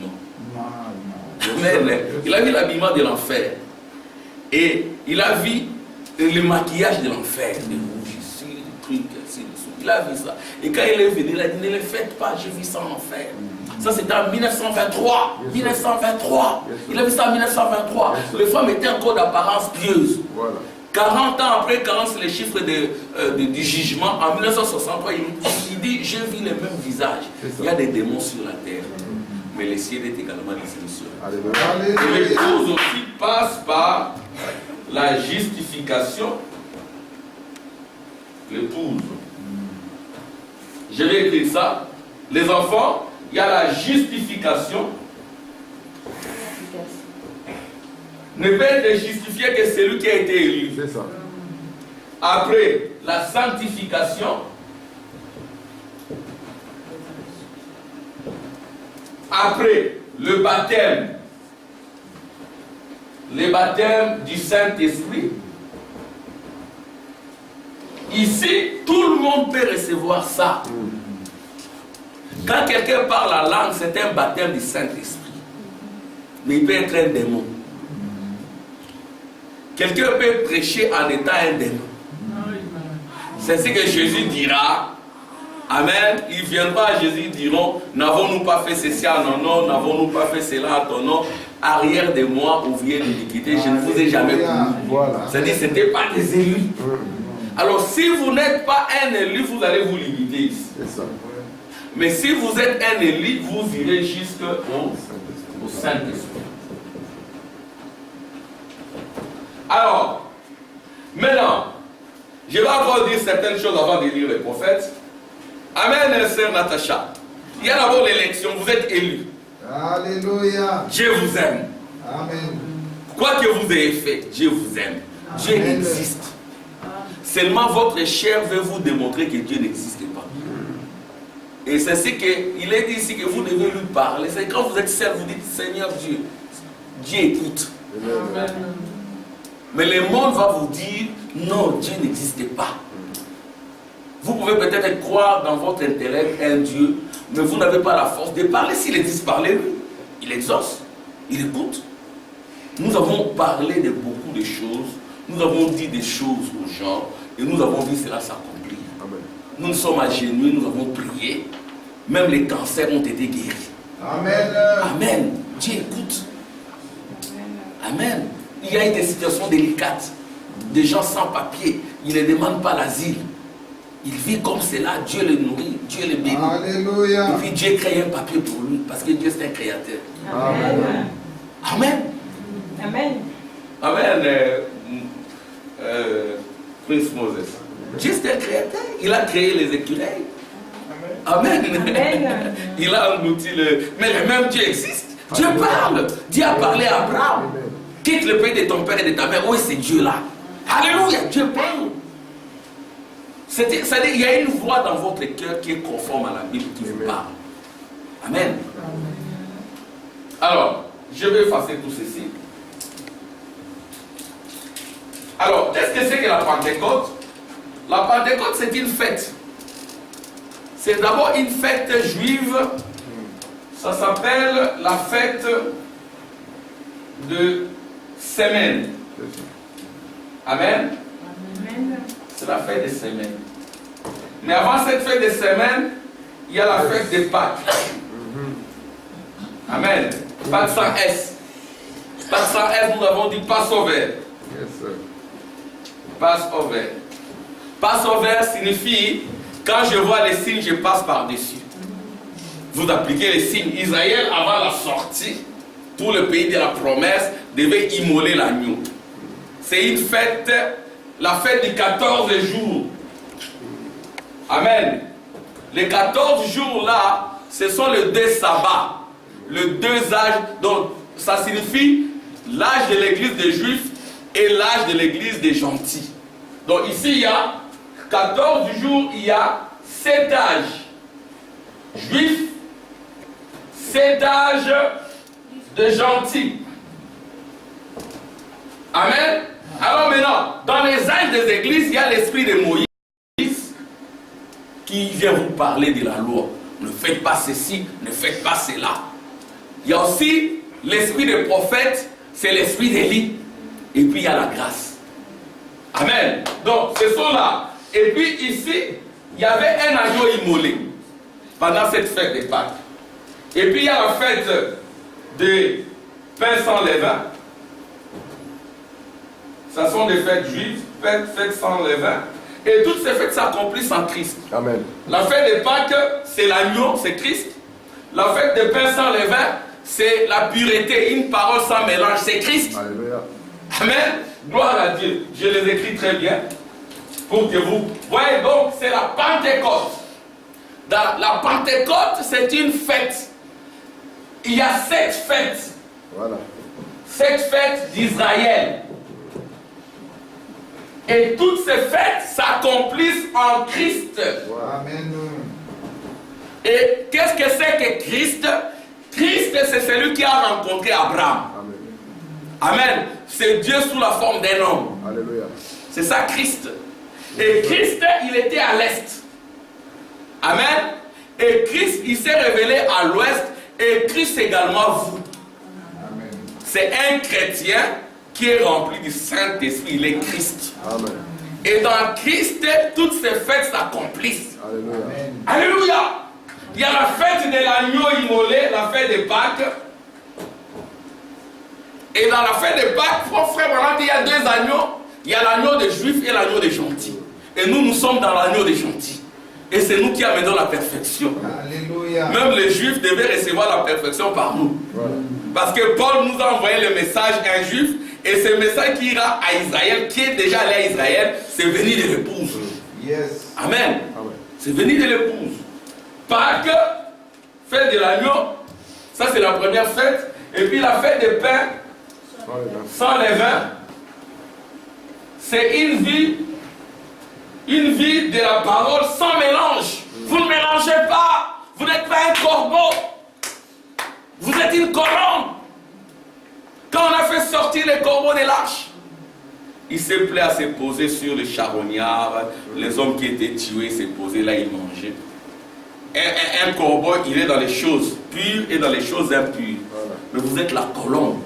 S1: Amen. Il a vu l'habillement de l'enfer. Et il a vu le maquillage de l'enfer. Les rougissures, les trucs, ainsi de suite. Il a vu ça. Et quand il est venu, il a dit, ne le faites pas, j'ai vu ça en enfer. Ça c'était en 1923. 1923. Il a vu ça en 1923. Les femmes étaient encore d'apparence pieuse. Voilà. 40 ans après, quand c'est les chiffres du jugement, en 1963, il dit, j'ai vu les mêmes visages. Il y a des démons sur la terre. Mais le ciel est également des cieux. Et l'épouse aussi passe par la justification. L'épouse. Je vais écrire ça. Les enfants, il y a la justification. Ne peut être justifié que celui qui a été élu.
S2: C'est ça.
S1: Après, la sanctification. Après, le baptême. Le baptême du Saint-Esprit. Ici, tout le monde peut recevoir ça. Quand quelqu'un parle la langue, c'est un baptême du Saint-Esprit. Mais il peut être un démon. Quelqu'un peut prêcher en étant un démon. C'est ce que Jésus dira. Amen. Il viendra à Jésus, ils diront, n'avons-nous pas fait ceci en ton nom, n'avons-nous pas fait cela en ton nom. Arrière de moi, ouvrier de l'iniquité, je ne vous ai jamais connu. Voilà. C'est-à-dire, ce n'était pas des élus. Alors, si vous n'êtes pas un élu, vous allez vous limiter ici. C'est ça. Mais si vous êtes un élu, vous irez jusqu'au Saint-Esprit. Alors, maintenant, je vais encore dire certaines choses avant de lire les prophètes. Amen, sœur Natacha. Il y a d'abord l'élection, vous êtes élu.
S2: Alléluia.
S1: Dieu vous aime.
S2: Amen.
S1: Quoi que vous ayez fait, Dieu vous aime. Dieu existe. Seulement votre chair veut vous démontrer que Dieu n'existe pas. Et c'est ce qu'il est dit ici que vous devez lui parler. C'est quand vous êtes seul, vous dites Seigneur Dieu. Dieu écoute. Amen. Mais le monde va vous dire non, Dieu n'existe pas. Vous pouvez peut-être croire dans votre intellect un Dieu, mais vous n'avez pas la force de parler. S'il existe, parlez-lui. Il exauce, il écoute. Nous avons parlé de beaucoup de choses, nous avons dit des choses aux gens, et nous avons vu cela s'accomplir. Nous nous sommes agenouillés, nous avons prié, même les cancers ont été guéris. Amen. Amen. Dieu écoute. Amen. Il y a eu des situations délicates, des gens sans papier, ils ne demandent pas l'asile. Il vit comme cela, Dieu le nourrit, Dieu le bénit. Alléluia. Et puis Dieu crée un papier pour lui, parce que Dieu c'est un créateur. Amen. Amen. Amen. Amen. Prince Moses. Dieu c'est un créateur, il a créé les écureuils. Amen. Amen. Il a englouti le... Mais le même Dieu existe. Dieu parle. Dieu a parlé à Abraham. Quitte le pays de ton père et de ta mère. Oui, c'est Dieu là. Alléluia, Dieu parle. C'est-à-dire, il y a une voix dans votre cœur qui est conforme à la Bible qui vous parle. Amen. Alors, je vais effacer tout ceci. Alors, qu'est-ce que c'est que la Pentecôte? La Pentecôte, c'est une fête. C'est d'abord une fête juive. Ça s'appelle la fête de semaine. Amen. Amen. C'est la fête des semaines. Mais avant cette fête des semaines, il y a la fête des Pâques. Amen. Pâques sans S. Pâques sans S, nous avons dit Passover. Passover. Passover signifie, quand je vois les signes, je passe par-dessus. Vous appliquez les signes. Israël, avant la sortie, tout le pays de la promesse devait immoler l'agneau. C'est une fête, la fête du 14 jours. Amen. Les 14 jours là, ce sont les deux sabbats, les deux âges. Donc, ça signifie l'âge de l'église des Juifs et l'âge de l'église des gentils. Donc, ici, il y a 14 jours, il y a 7 âges juifs, 7 âges de gentils. Amen. Alors maintenant, dans les âges des églises, il y a l'esprit de Moïse qui vient vous parler de la loi. Ne faites pas ceci, ne faites pas cela. Il y a aussi l'esprit des prophètes, c'est l'esprit d'Élie. Et puis il y a la grâce. Amen. Donc, ce sont là. Et puis ici, il y avait un agneau immolé pendant cette fête des Pâques. Et puis il y a la fête de pain sans levain. ça sont des fêtes juives, fêtes sans levain. Et toutes ces fêtes s'accomplissent en Christ.
S3: Amen.
S1: La fête des Pâques, c'est l'agneau, c'est Christ. La fête des pains sans levain, c'est la pureté, une parole sans mélange, c'est Christ.
S3: Alléluia.
S1: Amen. Gloire à Dieu. Je les écris très bien pour que vous voyez. Donc, c'est la Pentecôte. La Pentecôte, c'est une fête. Il y a 7 fêtes.
S3: Voilà.
S1: 7 fêtes d'Israël. Et toutes ces fêtes s'accomplissent en Christ.
S2: Amen.
S1: Et qu'est-ce que c'est que Christ? Christ, c'est celui qui a rencontré Abraham.
S3: Amen.
S1: Amen. C'est Dieu sous la forme d'un homme.
S3: Alléluia.
S1: C'est ça Christ. Et Christ, il était à l'est. Amen. Et Christ, il s'est révélé à l'ouest. Et Christ également vous.
S2: Amen.
S1: C'est un chrétien qui est rempli du Saint-Esprit. Il est Christ.
S3: Amen.
S1: Et dans Christ, toutes ces fêtes s'accomplissent.
S3: Alléluia.
S2: Amen.
S1: Alléluia. Il y a la fête de l'agneau immolé, la fête des Pâques. Et dans la fête des Pâques, frère, il y a 2 agneaux. Il y a l'agneau des Juifs et l'agneau des gentils. Et nous sommes dans l'agneau des gentils. Et c'est nous qui amenons la perfection.
S2: Alléluia.
S1: Même les Juifs devaient recevoir la perfection par nous.
S3: Voilà.
S1: Parce que Paul nous a envoyé le message un juif. Et ce message qui ira à Israël, qui est déjà allé à Israël, c'est venir de l'épouse.
S2: Yes.
S1: Amen.
S3: Amen.
S1: C'est venir de l'épouse. Pâques, fête de l'agneau, ça c'est la première fête. Et puis la fête des pains sans levain, c'est une vie de la parole sans mélange. Vous ne mélangez pas. Vous n'êtes pas un corbeau. Vous êtes une colombe. Quand on a fait sortir les corbeaux des l'arche, il s'est plaît à se poser sur les charognards. Les hommes qui étaient tués s'est posé là, ils mangeaient. Un corbeau, il est dans les choses pures et dans les choses impures.
S3: Voilà.
S1: Mais vous êtes la colombe.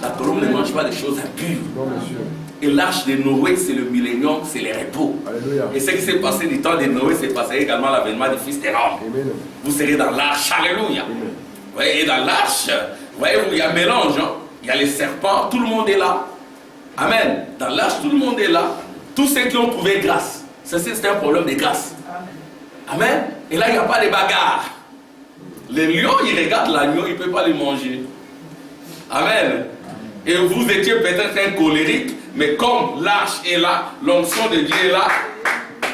S1: La colombe ne mange pas des choses impures.
S3: Non, monsieur.
S1: Et l'arche de Noé, c'est le millénium, c'est les repos.
S3: Alléluia.
S1: Et ce qui s'est passé du temps de Noé, c'est passé également à l'avènement du Fils de l'homme.
S3: Amen.
S1: Vous serez dans l'arche, alléluia.
S3: Amen.
S1: Vous voyez, et dans l'arche, vous voyez, il y a mélange. Hein? Il y a les serpents, tout le monde est là. Amen. Dans l'arche, tout le monde est là. Tous ceux qui ont trouvé grâce. C'est un problème de grâce. Amen. Et là, il n'y a pas de bagarre. Les lions, ils regardent l'agneau, ils ne peuvent pas le manger. Amen. Et vous étiez peut-être un colérique, mais comme l'arche est là, l'onction de Dieu est là,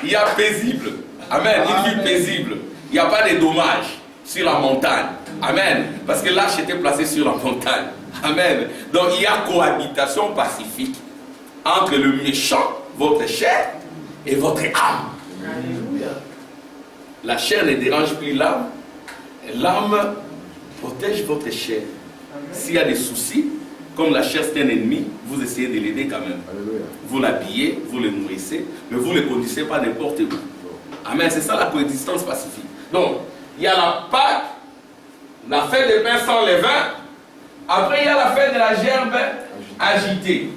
S1: il y a paisible. Amen. Une vie paisible. Il n'y a pas de dommages sur la montagne. Amen. Parce que l'arche était placée sur la montagne. Amen. Donc il y a cohabitation pacifique entre le méchant, votre chair, et votre âme.
S2: Alléluia.
S1: La chair ne dérange plus l'âme. L'âme protège votre chair. S'il y a des soucis, comme la chair c'est un ennemi, vous essayez de l'aider quand même.
S3: Alléluia.
S1: Vous l'habillez, vous le nourrissez, mais vous ne le conduisez pas n'importe où. Amen. C'est ça la coexistence pacifique. Donc, il y a la Pâque, la fête des pains sans levain. Après, il y a la fête de la gerbe agitée.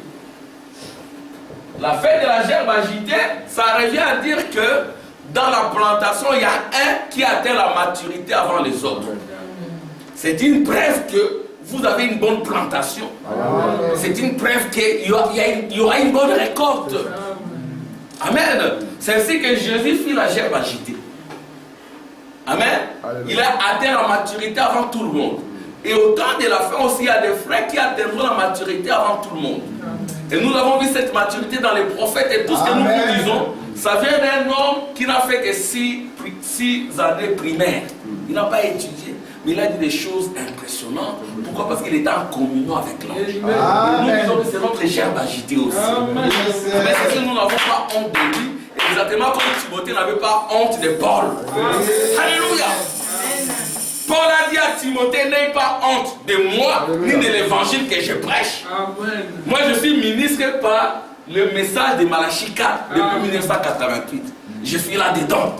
S1: La fête de la gerbe agitée, ça revient à dire que dans la plantation, il y a un qui atteint la maturité avant les autres. C'est une preuve que vous avez une bonne plantation.
S3: Amen.
S1: C'est une preuve qu'il y aura une bonne récolte. Amen. C'est ainsi que Jésus fit la gerbe agitée. Amen.
S3: Alléluia.
S1: Il a atteint la maturité avant tout le monde. Et au temps de la fin aussi, il y a des frères qui atteindront la maturité avant tout le monde. Et nous avons vu cette maturité dans les prophètes. Et tout ce que nous vous disons, ça vient d'un homme qui n'a fait que 6 années primaires. Il n'a pas étudié, mais il a dit des choses impressionnantes. Pourquoi? Parce qu'il était en communion avec l'ange. Et nous disons que c'est notre gerbe agitée aussi. Mais c'est que nous n'avons pas honte de lui. Exactement comme Timothée n'avait pas honte de Paul. Alléluia. Paul a dit à Timothée, n'aie pas honte de moi, ni de l'évangile que je prêche.
S2: Amen.
S1: Moi, je suis ministre par le message de Malachie 4 depuis 1988. Je suis là-dedans.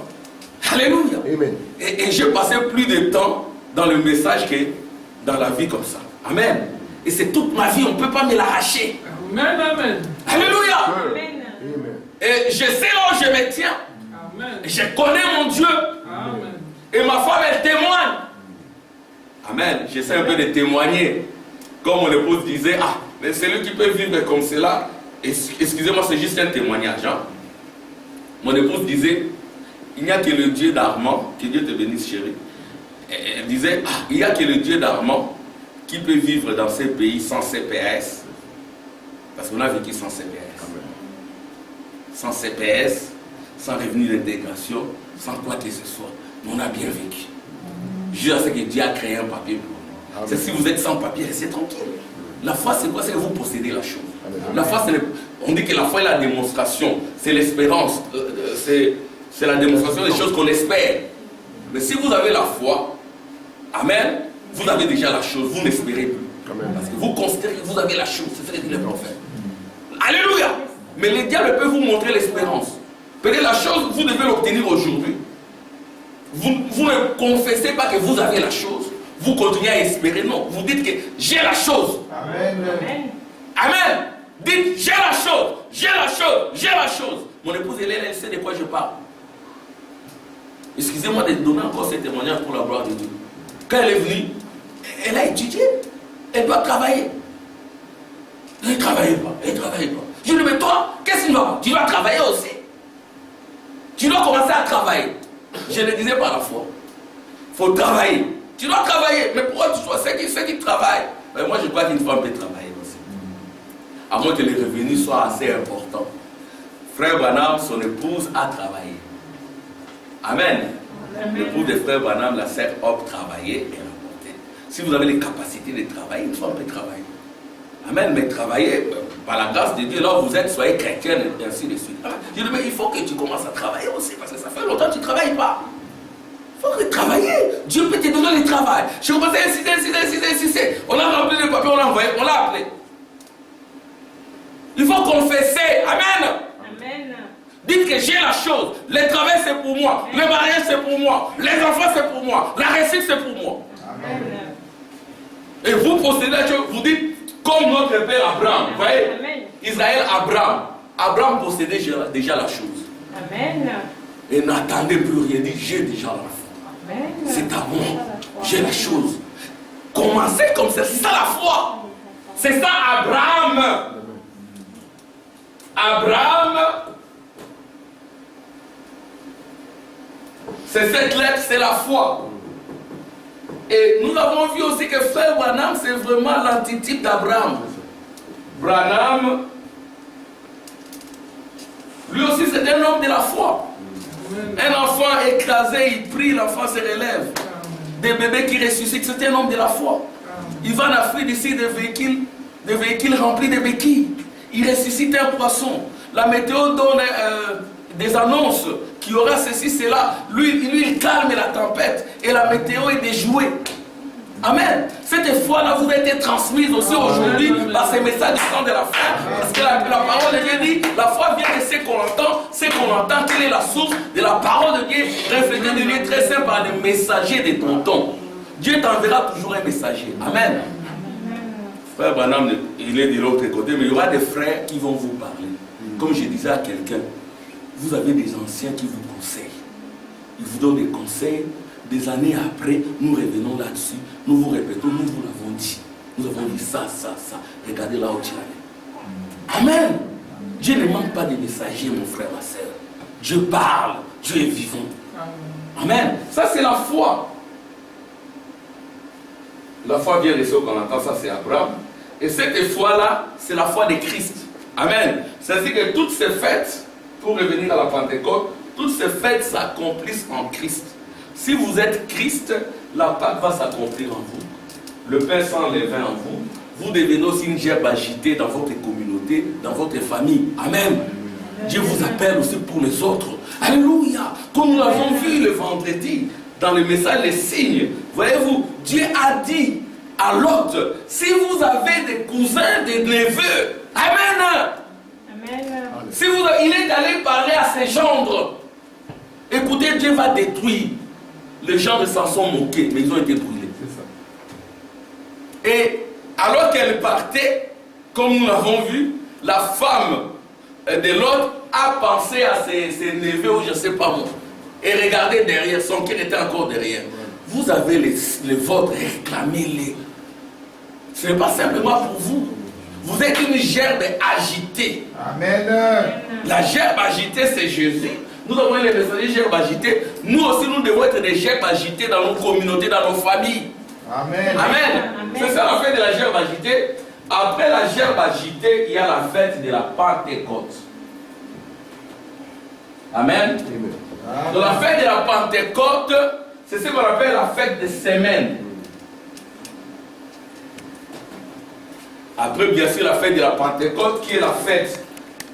S1: Alléluia.
S3: Amen.
S1: Et j'ai passé plus de temps dans le message que dans la vie comme ça. Amen. Et c'est toute ma vie, on ne peut pas me l'arracher.
S2: Amen. Amen.
S1: Alléluia.
S3: Amen.
S1: Et je sais là où je me tiens.
S2: Amen.
S1: Et je connais mon Dieu.
S2: Amen.
S1: Et ma femme, elle témoigne. Amen. J'essaie un peu de témoigner. Comme mon épouse disait, ah, mais celui qui peut vivre comme cela, excusez-moi, c'est juste un témoignage. Hein. Mon épouse disait, il n'y a que le Dieu d'Armand, que Dieu te bénisse chérie. Elle disait, il n'y a que le Dieu d'Armand qui peut vivre dans ces pays sans CPS. Parce qu'on a vécu sans CPS. Sans CPS, sans revenu d'intégration, sans quoi que ce soit. Mais on a bien vécu. Juste à ce que Dieu a créé un papier pour nous. C'est si vous êtes sans papier, restez tranquille. La foi, c'est quoi? C'est que vous possédez la chose. La foi, on dit que la foi est la démonstration, c'est l'espérance, c'est la démonstration des choses qu'on espère. Mais si vous avez la foi, amen, vous avez déjà la chose, vous n'espérez plus. Parce que vous considérez que vous avez la chose, c'est ce que dit le prophète. Alléluia! Mais les diables peuvent vous montrer l'espérance. Peut-être la chose, vous devez l'obtenir aujourd'hui. Vous ne confessez pas que vous avez la chose, vous continuez à espérer. Non, vous dites que j'ai la chose.
S3: Amen.
S1: Amen. Dites j'ai la chose, j'ai la chose, j'ai la chose. Mon épouse, elle sait de quoi je parle. Excusez-moi de donner encore ce témoignage pour la gloire de Dieu. Quand elle est venue, elle a étudié. Elle doit travailler. Elle ne travaille pas, elle ne travaille pas. Je lui dis, mais toi, qu'est-ce que tu dois? Tu dois travailler aussi. Tu dois commencer à travailler. Je le disais par la foi. Il faut travailler. Tu dois travailler. Mais pourquoi tu sois ceux qui travaillent? Mais moi, je crois qu'une femme peut travailler aussi. À moins que les revenus soient assez importants. Frère Branham, son épouse a travaillé. Amen. L'épouse de frère Branham, la sœur Hop, travaillait et rapportait. Si vous avez les capacités de travailler, une femme peut travailler. Amen. Mais travailler, par la grâce de Dieu, là où vous êtes, soyez chrétienne et ainsi de suite. Je dis, mais il faut que tu commences à travailler aussi, parce que ça fait longtemps que tu ne travailles pas. Il faut que tu travailles. Dieu peut te donner le travail. Je commençais à insister. On a rempli le papier, on l'a envoyé, on l'a appelé. Il faut confesser. Amen.
S2: Amen.
S1: Dites que j'ai la chose. Le travail c'est pour moi. Le mariage c'est pour moi. Les enfants c'est pour moi. La réussite c'est pour moi.
S2: Amen.
S1: Et vous possédez la chose. Vous dites comme notre père Abraham. Vous voyez?
S2: Amen.
S1: Israël, Abraham. Abraham possédait déjà la chose.
S2: Amen.
S1: Et n'attendez plus rien. Dit j'ai déjà la foi.
S2: Amen.
S1: C'est à moi. J'ai la chose. Commencez comme ça. C'est ça la foi. C'est ça Abraham. Abraham. C'est cette lettre, c'est la foi. Et nous avons vu aussi que frère Branham, c'est vraiment l'antitype d'Abraham. Branham, lui aussi c'est un homme de la foi. Un enfant écrasé, il prie, l'enfant se relève. Des bébés qui ressuscitent, c'est un homme de la foi. Il va en Afrique ici, des véhicules remplis de béquilles. Il ressuscite un poisson. La météo donne des annonces qu'il y aura ceci, cela. Lui, il calme la tempête et la météo est déjouée. Amen. Cette foi-là vous a été transmise aussi aujourd'hui par ces messages du temps de la foi. Parce que la parole de Dieu dit, la foi vient de ce qu'on entend. Ce qu'on entend, quelle est la source de la parole de Dieu, reflétée de Dieu très simple par les messagers de ton temps. Dieu t'enverra toujours un messager. Amen. Frère Branham, il est de l'autre côté, mais il y aura des frères qui vont vous parler. Comme je disais à quelqu'un, vous avez des anciens qui vous conseillent. Ils vous donnent des conseils. Des années après, nous revenons là-dessus. Nous vous répétons, nous vous l'avons dit. Nous avons dit ça. Regardez là où tu es. Amen. Dieu ne manque pas de messagers, mon frère, ma soeur. Dieu parle. Dieu est vivant. Amen. Ça, c'est la foi. La foi vient de ce qu'on entend. Ça, c'est Abraham. Et cette foi-là, c'est la foi de Christ. Amen. C'est-à-dire que toutes ces fêtes, pour revenir à la Pentecôte, toutes ces fêtes s'accomplissent en Christ. Si vous êtes Christ, la Pâque va s'accomplir en vous. Le pain sans levain en vous. Vous devenez aussi une gerbe agitée dans votre communauté, dans votre famille. Amen. Dieu vous appelle aussi pour les autres. Alléluia. Comme nous l'avons vu le vendredi, dans le message Les Signes. Voyez-vous, Dieu a dit à Lot, si vous avez des cousins, des neveux, Amen.
S2: Amen.
S1: Si il est allé parler à ses gendres. Écoutez, Dieu va détruire. Les gens de s'en sont moqués, mais ils ont été brûlés. Et alors qu'elle partait, comme nous l'avons vu, la femme de l'autre a pensé à ses neveux ou je ne sais pas moi. Et regardez derrière, son cœur était encore derrière. Vous avez les vôtres, réclamez-les. Ce n'est pas simplement pour vous. Vous êtes une gerbe agitée.
S3: Amen.
S1: La gerbe agitée, c'est Jésus. Nous avons les messagers gerbes agités. Nous aussi, nous devons être des gerbes agités dans nos communautés, dans nos familles.
S3: Amen.
S1: Amen. C'est ça la fête de la gerbe agitée. Après la gerbe agitée, il y a la fête de la Pentecôte. Amen. Donc la fête de la Pentecôte, c'est ce qu'on appelle la fête des semaines. Après, bien sûr, la fête de la Pentecôte, qui est la fête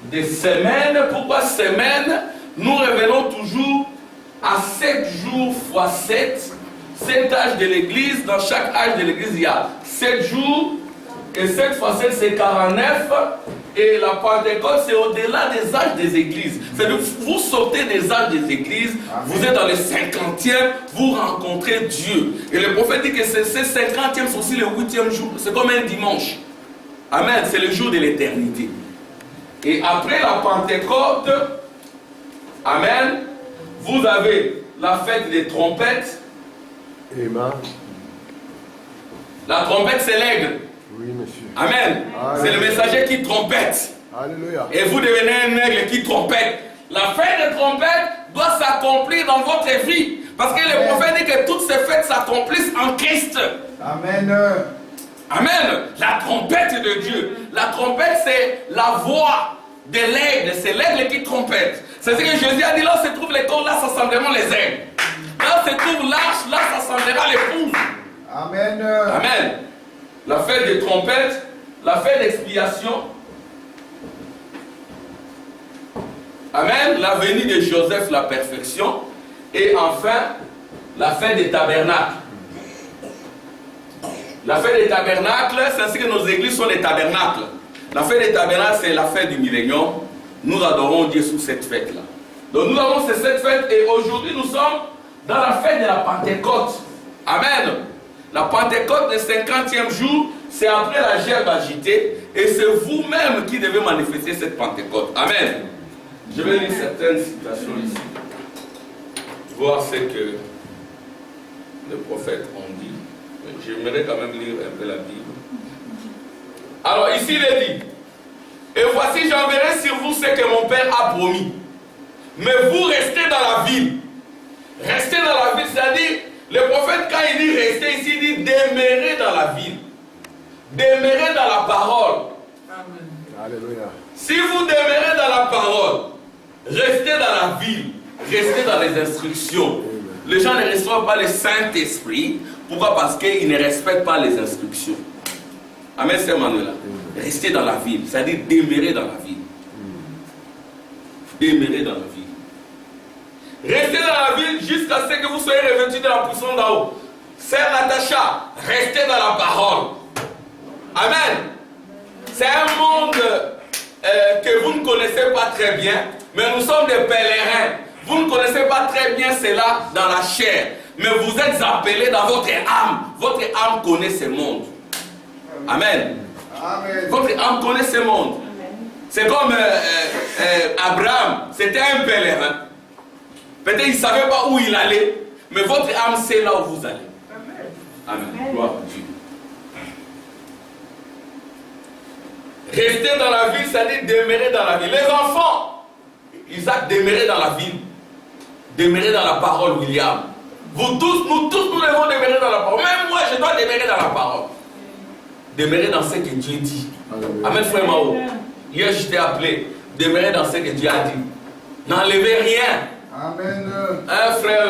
S1: des semaines. Pourquoi semaine? Nous revenons toujours à 7 jours fois 7. 7 âges de l'église. Dans chaque âge de l'église, il y a 7 jours. Et 7 fois 7, c'est 49. Et la Pentecôte, c'est au-delà des âges des églises. C'est vous sortez des âges des églises, vous êtes dans le 50e, vous rencontrez Dieu. Et le prophète dit que ce 50e, c'est aussi le 8e jour. C'est comme un dimanche. Amen. C'est le jour de l'éternité. Et après la Pentecôte, amen, vous avez la fête des trompettes.
S4: Amen.
S1: La trompette, c'est l'aigle.
S4: Oui, monsieur.
S1: Amen. C'est le messager qui trompette.
S4: Alléluia.
S1: Et vous devenez un aigle qui trompette. La fête des trompettes doit s'accomplir dans votre vie. Parce que le prophète dit que toutes ces fêtes s'accomplissent en Christ.
S3: Amen.
S1: Amen. La trompette de Dieu. La trompette, c'est la voix de l'aigle. C'est l'aigle qui trompette. C'est ce que Jésus a dit. Là se trouve les corps, là s'assembleront les aigles. Là se trouve l'arche, là s'assemblera l'épouse.
S3: Amen.
S1: Amen. La fête des trompettes, la fête d'expiation. Amen. La venue de Joseph, la perfection. Et enfin, la fête des tabernacles. La fête des tabernacles, c'est ainsi que nos églises sont des tabernacles. La fête des tabernacles, c'est la fête du millénium. Nous adorons Dieu sous cette fête-là. Donc nous avons cette fête et aujourd'hui nous sommes dans la fête de la Pentecôte. Amen. La Pentecôte, le 50e jour, c'est après la gerbe agitée et c'est vous-même qui devez manifester cette Pentecôte. Amen. Je vais lire certaines citations ici. Voir ce que les prophètes ont dit. J'aimerais quand même lire un peu la Bible. Alors ici il est dit: et voici j'enverrai sur vous ce que mon Père a promis. Mais vous restez dans la ville. Restez dans la ville, c'est-à-dire, le prophète quand il dit rester ici, il dit demeurer dans la ville. Demeurer dans la parole.
S3: Amen.
S4: Alléluia.
S1: Si vous demeurez dans la parole, restez dans la ville, restez dans les instructions. Les gens ne reçoivent pas le Saint-Esprit. Pourquoi? Parce qu'ils ne respectent pas les instructions. Amen, c'est Manuela. Restez dans la ville, c'est-à-dire demeurer dans la ville. Demeurer dans la ville. Restez dans la ville jusqu'à ce que vous soyez revêtus de la puissance d'en haut. Sœur Natacha, restez dans la parole. Amen. C'est un monde que vous ne connaissez pas très bien, mais nous sommes des pèlerins. Vous ne connaissez pas très bien cela dans la chair, mais vous êtes appelés dans votre âme. Votre âme connaît ce monde. Amen.
S3: Amen.
S1: Votre âme connaît ce monde. C'est comme Abraham, c'était un pèlerin. Peut-être qu'il ne savait pas où il allait, mais votre âme sait là où vous allez. Amen. Gloire à Dieu. Rester dans la ville, c'est-à-dire demeurer dans la ville. Les enfants, Isaac demeurait dans la ville. Demeurer dans la parole, William. Vous tous, nous tous, nous devons demeurer dans la parole. Même moi, je dois demeurer dans la parole. Demeurer dans ce que Dieu dit. Amen, frère Mao. Hier, je t'ai appelé. Demeurer dans ce que Dieu a dit. N'enlevez rien.
S3: Amen.
S1: Un frère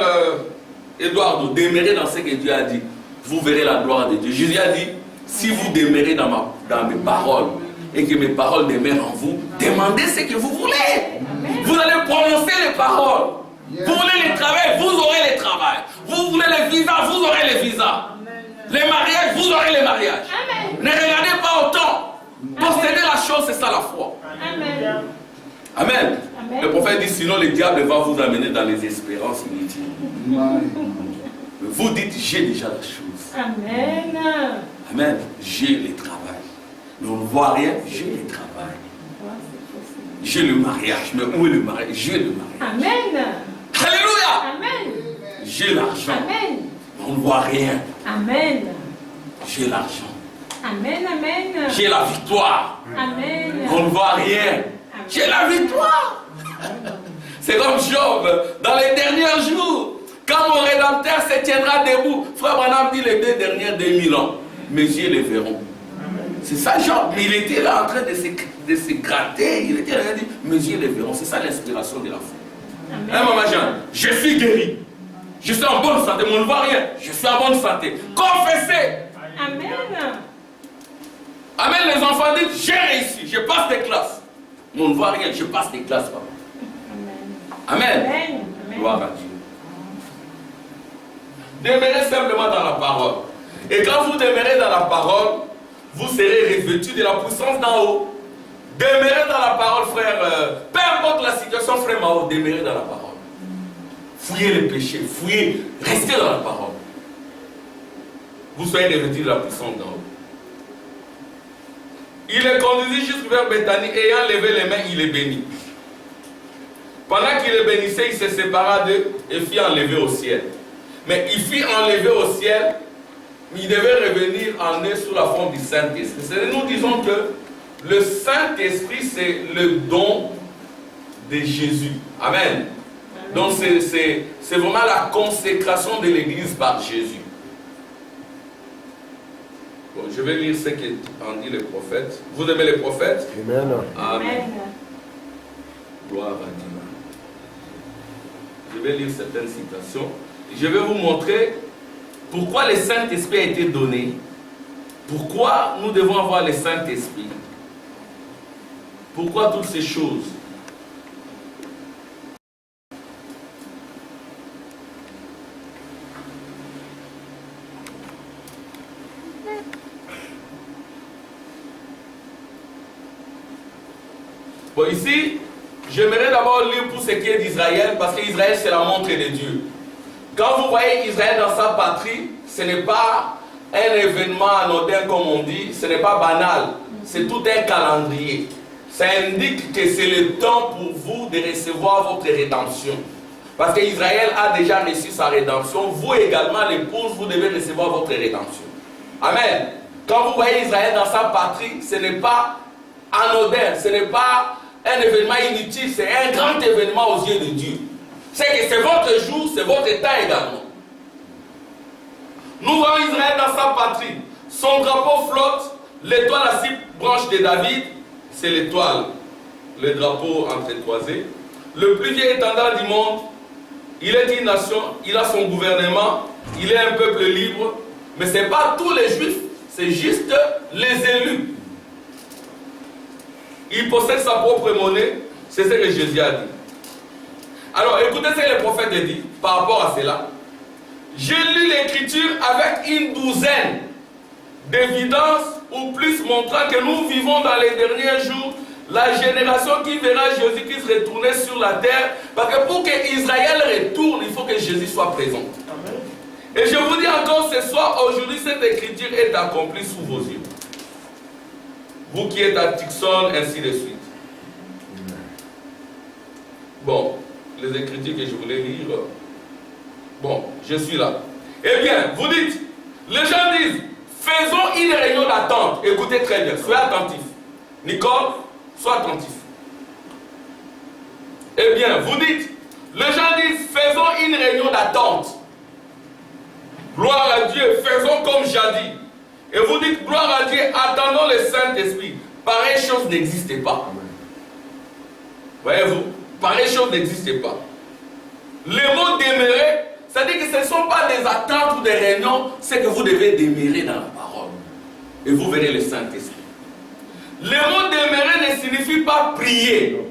S1: Eduardo, demeurez dans ce que Dieu a dit. Vous verrez la gloire de Dieu. Jésus a dit, si vous demeurez dans mes paroles et que mes paroles demeurent en vous, demandez ce que vous voulez. Amen. Vous allez prononcer les paroles. Yes. Vous voulez le travail, vous aurez le travail. Vous voulez les visas, vous aurez les visas. Amen. Les mariages, vous aurez les mariages. Amen. Ne regardez pas au temps. Posséder la chose, c'est ça la foi. Amen. Amen. Amen. Le prophète dit, sinon le diable va vous amener dans les espérances inutiles. Vous dites, j'ai déjà la chose.
S2: Amen.
S1: Amen. J'ai le travail. Mais on ne voit rien, j'ai le travail. J'ai le mariage. Mais où est le mariage? J'ai le mariage.
S2: Amen.
S1: Alléluia.
S2: Amen.
S1: J'ai l'argent.
S2: Amen.
S1: On ne voit rien.
S2: Amen.
S1: J'ai l'argent.
S2: Amen, amen.
S1: J'ai la victoire.
S2: Amen.
S1: On ne voit rien. J'ai la victoire. C'est comme Job, dans les derniers jours, quand mon Rédempteur se tiendra debout. Frère Branham dit les 2 derniers 2000 ans, mes yeux les verront. C'est ça Job, mais il était là en train de se gratter, il était là, il dit, mes yeux les verront. C'est ça l'inspiration de la foi. Hein, maman Jeanne, je suis guéri. Je suis en bonne santé, mais on ne voit rien. Je suis en bonne santé. Confessez.
S2: Amen.
S1: Amen, les enfants disent, j'ai réussi, je passe des classes. Mais on ne voit rien, je passe des classes, papa. Amen.
S2: Amen.
S1: Gloire à Dieu. Demeurez simplement dans la parole. Et quand vous demeurez dans la parole, vous serez revêtus de la puissance d'en haut. Demeurez dans la parole, frère. Peu importe la situation, frère Mao, demeurez dans la parole. Fouillez les péchés, fouillez, restez dans la parole. Vous soyez revêtus de la puissance d'en haut. Il est conduit jusqu'à vers Béthanie, ayant levé les mains, il est béni. Pendant qu'il les bénissait, il se sépara d'eux et fit enlever au ciel. Mais il fit enlever au ciel, il devait revenir en eux sous la forme du Saint-Esprit. Nous disons que le Saint-Esprit, c'est le don de Jésus. Amen. Donc c'est vraiment la consécration de l'Église par Jésus. Bon, je vais lire ce qu'ont dit les prophètes. Vous aimez les prophètes?
S4: Amen.
S1: Amen. Gloire à Dieu. Je vais lire certaines citations. Je vais vous montrer pourquoi le Saint-Esprit a été donné. Pourquoi nous devons avoir le Saint-Esprit. Pourquoi toutes ces choses. Bon, ici, j'aimerais d'abord lire pour ce qui est d'Israël, parce qu'Israël, c'est la montre de Dieu. Quand vous voyez Israël dans sa patrie, ce n'est pas un événement anodin, comme on dit, ce n'est pas banal, c'est tout un calendrier. Ça indique que c'est le temps pour vous de recevoir votre rédemption. Parce qu'Israël a déjà reçu sa rédemption, vous également, l'épouse, vous devez recevoir votre rédemption. Amen. Quand vous voyez Israël dans sa patrie, ce n'est pas anodin, ce n'est pas un événement inutile, c'est un grand événement aux yeux de Dieu. C'est que c'est votre jour, c'est votre temps également. Nous voyons Israël dans sa patrie. Son drapeau flotte, l'étoile à 6 branches de David, c'est l'étoile, le drapeau entrecroisé. Le plus vieux étendard du monde, il est une nation, il a son gouvernement, il est un peuple libre, mais ce n'est pas tous les juifs, c'est juste les élus. Il possède sa propre monnaie, c'est ce que Jésus a dit. Alors écoutez ce que le prophète a dit par rapport à cela. J'ai lu l'écriture avec une douzaine d'évidences ou plus montrant que nous vivons dans les derniers jours la génération qui verra Jésus-Christ retourner sur la terre, parce que pour que Israël retourne, il faut que Jésus soit présent. Amen. Et je vous dis encore ce soir, aujourd'hui, cette écriture est accomplie sous vos yeux. Vous qui êtes à Tucson, ainsi de suite. Bon, les écritures que je voulais lire. Bon, je suis là. Eh bien, vous dites, les gens disent, faisons une réunion d'attente. Écoutez très bien, soyez attentifs. Nicole, sois attentif. Eh bien, vous dites, les gens disent, faisons une réunion d'attente. Gloire à Dieu, faisons comme jadis. Et vous dites, gloire à Dieu, attendons le Saint-Esprit. Pareille chose n'existe pas. Voyez-vous, pareille chose n'existe pas. Le mot demeurer, ça dit que ce ne sont pas des attentes ou des réunions, c'est que vous devez demeurer dans la parole. Et vous verrez le Saint-Esprit. Le mot demeurer ne signifie pas prier.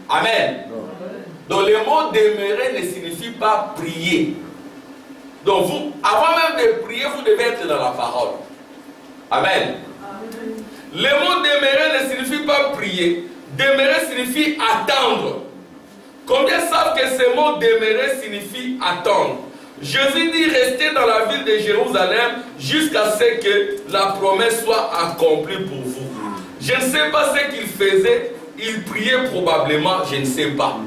S1: Amen. Donc le mot demeurer ne signifie pas prier. Donc vous, avant même de prier, vous devez être dans la parole. Amen. Le mot demeurer ne signifie pas prier. Demeurer signifie attendre. Combien savent que ce mot demeurer signifie attendre? Jésus dit rester dans la ville de Jérusalem jusqu'à ce que la promesse soit accomplie pour vous. Je ne sais pas ce qu'il faisait. Il priait probablement, je ne sais pas.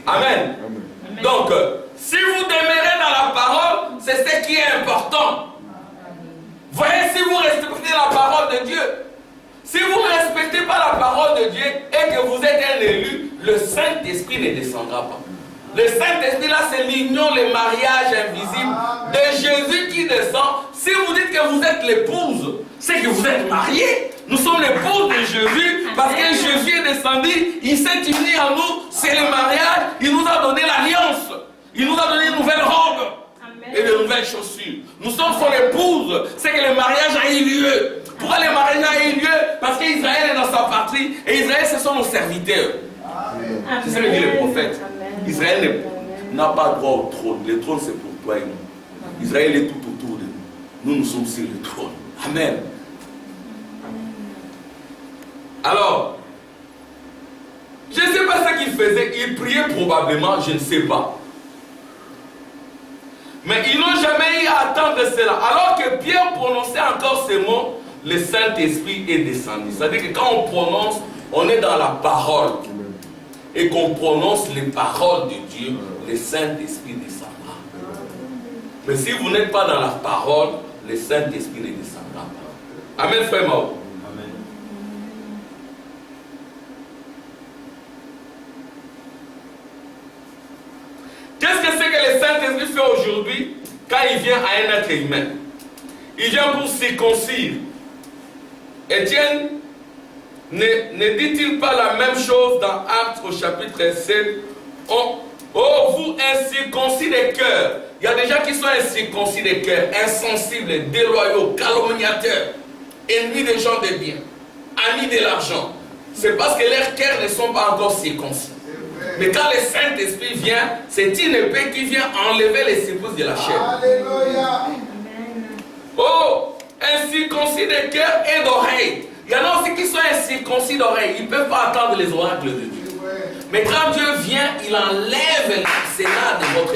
S1: Amen. Amen. Donc, si vous demeurez dans la parole, c'est ce qui est important. Voyez, si vous de Dieu. Si vous ne respectez pas la parole de Dieu et que vous êtes un élu, le Saint-Esprit ne descendra pas. Le Saint-Esprit, là, c'est l'union, le mariage invisible de Jésus qui descend. Si vous dites que vous êtes l'épouse, c'est que vous êtes mariés. Nous sommes l'épouse de Jésus parce que Jésus est descendu, il s'est uni à nous, c'est le mariage, il nous a donné l'alliance, il nous a donné une nouvelle robe et de nouvelles chaussures. Nous sommes son épouse, c'est que le mariage a eu lieu. Pourquoi le mariage a eu lieu? Parce qu'Israël est dans sa patrie et Israël, ce sont nos serviteurs. C'est ce que dit le prophète. Israël n'a pas droit au trône. Le trône, c'est pour toi et nous. Israël est tout autour de nous. Nous sommes sur le trône. Amen. Alors, je ne sais pas ce qu'il faisait. Il priait probablement, je ne sais pas. Mais ils n'ont jamais eu à attendre cela. Alors que Pierre prononçait encore ces mots, le Saint-Esprit est descendu. C'est-à-dire que quand on prononce, on est dans la parole. Et qu'on prononce les paroles de Dieu, le Saint-Esprit descendra. Mais si vous n'êtes pas dans la parole, le Saint-Esprit ne descendra pas. Amen, frère Mao. Amen. Qu'est-ce que c'est que le Saint-Esprit fait aujourd'hui quand il vient à un être humain? Il vient pour circoncire. Étienne, ne dit-il pas la même chose dans Actes au chapitre 7? Oh, vous incirconcis des cœurs. Il y a des gens qui sont incirconcis des cœurs, insensibles, déloyaux, calomniateurs, ennemis des gens de bien, amis de l'argent. C'est parce que leurs cœurs ne sont pas encore circoncis. Mais quand le Saint-Esprit vient, c'est une épée qui vient enlever les circoncis de la chair.
S3: Alléluia.
S1: Oh, incirconcis des cœurs et d'oreilles. Il y en a aussi qui sont incirconcis d'oreilles. Ils ne peuvent pas attendre les oracles de Dieu. Mais quand Dieu vient, il enlève l'arsenal de votre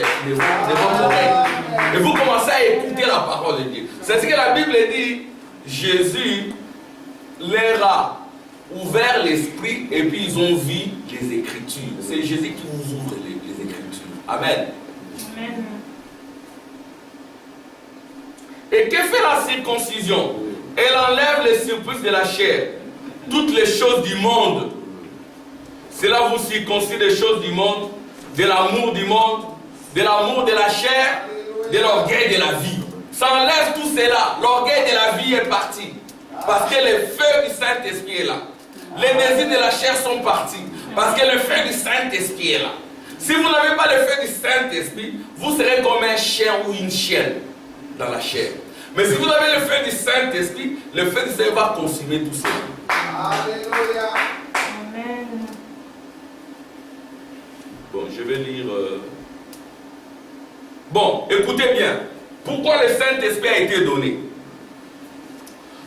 S1: oreille. Et vous commencez à écouter la parole de Dieu. C'est ce que la Bible dit. Jésus leur a ouvert l'esprit et puis ils ont vu les Écritures. C'est Jésus qui vous ouvre les Écritures. Amen.
S2: Amen.
S1: Et que fait la circoncision? Elle enlève les surprises de la chair, toutes les choses du monde. Cela vous circoncit des choses du monde, de l'amour du monde, de l'amour de la chair, de l'orgueil de la vie. Ça enlève tout cela. L'orgueil de la vie est parti. Parce que le feu du Saint-Esprit est là. Les désirs de la chair sont partis. Parce que le feu du Saint-Esprit est là. Si vous n'avez pas le feu du Saint-Esprit, vous serez comme un chien ou une chienne dans la chair. Mais si vous avez le feu du Saint-Esprit, le feu du Saint-Esprit va consumer tout cela.
S3: Alléluia.
S2: Amen.
S1: Bon, je vais lire. Bon, écoutez bien. Pourquoi le Saint-Esprit a été donné?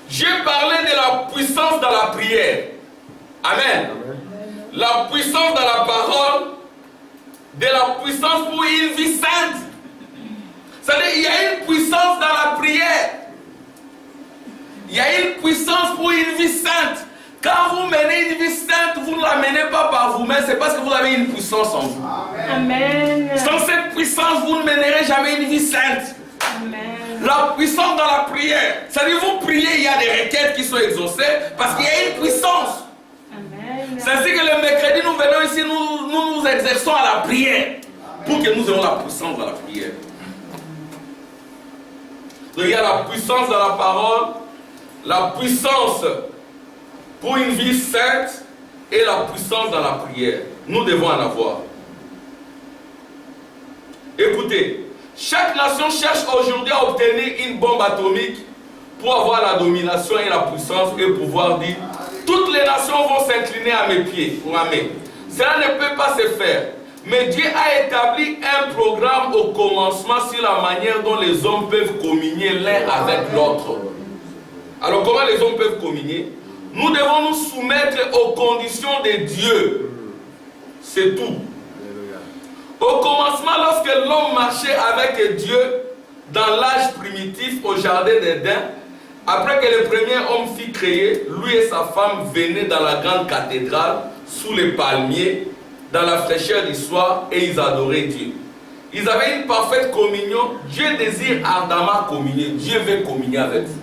S1: J'ai parlé de la puissance dans la prière. Amen. La puissance dans la parole, de la puissance pour une vie sainte. C'est-à-dire qu'il y a une puissance dans la prière. Il y a une puissance pour une vie sainte. Quand vous menez une vie sainte, vous ne la menez pas par vous-même, c'est parce que vous avez une puissance en vous.
S2: Amen.
S1: Sans cette puissance, vous ne mènerez jamais une vie sainte.
S2: Amen.
S1: La puissance dans la prière. C'est-à-dire vous priez, il y a des requêtes qui sont exaucées parce qu'il y a une puissance.
S2: Amen.
S1: C'est ainsi que le mercredi, nous venons ici, nous exerçons à la prière pour que nous ayons la puissance dans la prière. Donc il y a la puissance dans la parole, la puissance pour une vie sainte et la puissance dans la prière. Nous devons en avoir. Écoutez, chaque nation cherche aujourd'hui à obtenir une bombe atomique pour avoir la domination et la puissance et pouvoir dire toutes les nations vont s'incliner à mes pieds ou à mes. Cela ne peut pas se faire. Mais Dieu a établi un programme au commencement sur la manière dont les hommes peuvent communier l'un avec l'autre. Alors comment les hommes peuvent communier? Nous devons nous soumettre aux conditions de Dieu. C'est tout. Au commencement, lorsque l'homme marchait avec Dieu dans l'âge primitif au jardin d'Éden, après que le premier homme fut créé, lui et sa femme venaient dans la grande cathédrale sous les palmiers dans la fraîcheur du soir et ils adoraient Dieu. Ils avaient une parfaite communion. Dieu désire ardemment communier. Dieu veut communier avec vous.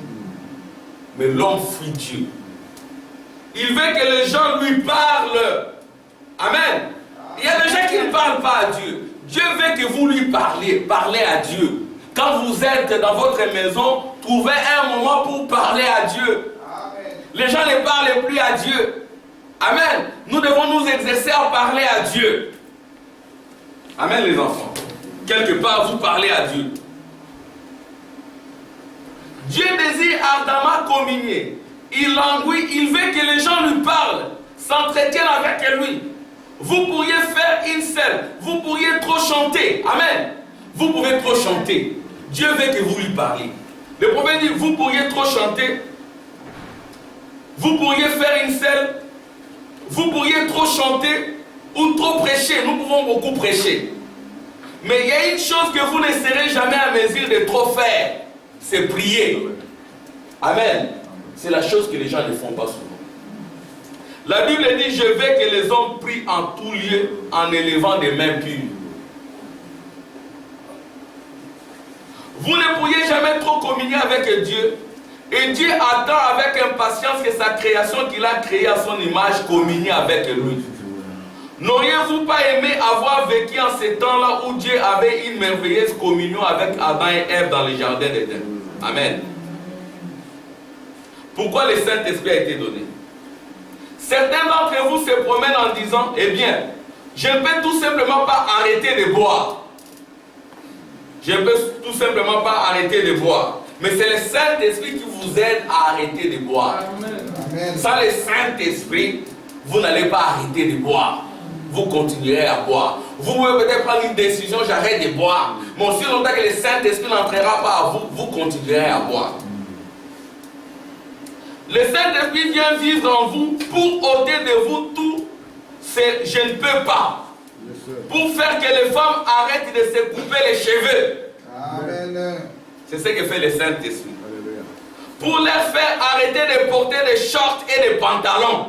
S1: Mais l'homme fuit Dieu. Il veut que les gens lui parlent. Amen. Il y a des gens qui ne parlent pas à Dieu. Dieu veut que vous lui parliez. Parlez à Dieu. Quand vous êtes dans votre maison, trouvez un moment pour parler à Dieu.
S3: Amen.
S1: Les gens ne parlent plus à Dieu. Amen. Nous devons nous exercer à parler à Dieu. Amen les enfants. Quelque part, vous parlez à Dieu. Dieu désire ardemment communier. Il languit, il veut que les gens lui parlent, s'entretiennent avec lui. Vous pourriez faire une scène, vous pourriez trop chanter. Amen. Vous pouvez trop chanter. Dieu veut que vous lui parliez. Le prophète dit, vous pourriez trop chanter. Vous pourriez faire une scène. Vous pourriez trop chanter ou trop prêcher. Nous pouvons beaucoup prêcher. Mais il y a une chose que vous ne serez jamais à mesure de trop faire. C'est prier. Amen. C'est la chose que les gens ne font pas souvent. La Bible dit, je veux que les hommes prient en tout lieu en élevant des mains pures. Vous ne pourriez jamais trop communier avec Dieu. Et Dieu attend avec impatience que sa création qu'il a créée à son image communie avec lui. N'auriez-vous pas aimé avoir vécu en ces temps-là où Dieu avait une merveilleuse communion avec Adam et Ève dans le jardin d'Éden? Amen. Pourquoi le Saint-Esprit a été donné? Certains d'entre vous se promènent en disant, eh bien, je ne peux tout simplement pas arrêter de boire. Je ne peux tout simplement pas arrêter de boire. Mais c'est le Saint-Esprit qui vous aide à arrêter de boire.
S3: Amen.
S1: Sans le Saint-Esprit, vous n'allez pas arrêter de boire. Vous continuerez à boire. Vous pouvez peut-être prendre une décision, j'arrête de boire. Mais aussi longtemps que le Saint-Esprit n'entrera pas à vous, vous continuerez à boire. Le Saint-Esprit vient vivre en vous pour ôter de vous tout ce je ne peux pas. Pour faire que les femmes arrêtent de se couper les cheveux.
S3: Amen.
S1: C'est ce que fait le Saint-Esprit. Pour leur faire arrêter de porter des shorts et des pantalons.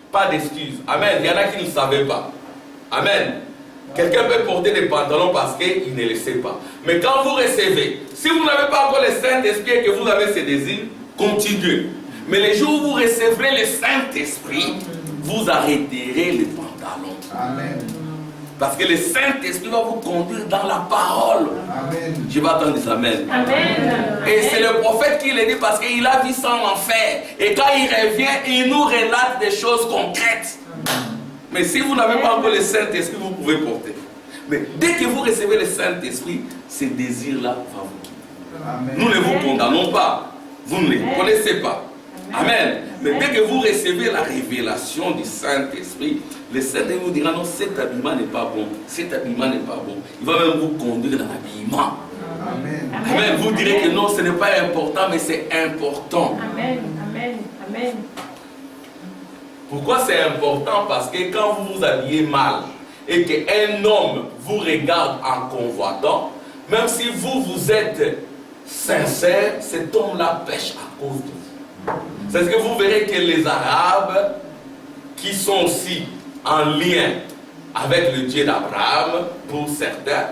S1: Pas d'excuses. Amen. Il y en a qui ne savaient pas. Amen. Quelqu'un peut porter des pantalons parce qu'il ne le sait pas. Mais quand vous recevez, si vous n'avez pas encore le Saint-Esprit et que vous avez ces désirs, continuez. Mais les jours où vous recevrez le Saint-Esprit, vous arrêterez les pantalons.
S3: Amen.
S1: Parce que le Saint-Esprit va vous conduire dans la parole.
S3: Amen.
S1: Je vais attendre ça. Amen.
S2: Amen.
S1: Et c'est le prophète qui le dit parce qu'il a vu ça en enfer. Et quand il revient, il nous relate des choses concrètes. Mais si vous n'avez pas encore le Saint-Esprit, vous pouvez porter. Mais dès que vous recevez le Saint-Esprit, ces désirs-là vont vous quitter.
S3: Amen.
S1: Nous ne vous condamnons pas. Vous ne les connaissez pas. Amen. Mais dès que vous recevez la révélation du Saint-Esprit, le Saint-Esprit vous dira non, cet habillement n'est pas bon. Cet habillement n'est pas bon. Il va même vous conduire dans l'habillement.
S3: Amen.
S1: Amen. Vous direz que non, ce n'est pas important, mais c'est important.
S2: Amen. Amen. Amen.
S1: Pourquoi c'est important? Parce que quand vous vous habillez mal et qu'un homme vous regarde en convoitant, même si vous êtes sincère, cet homme-là pêche à cause de vous. C'est ce que vous verrez que les Arabes, qui sont aussi en lien avec le Dieu d'Abraham, pour certains,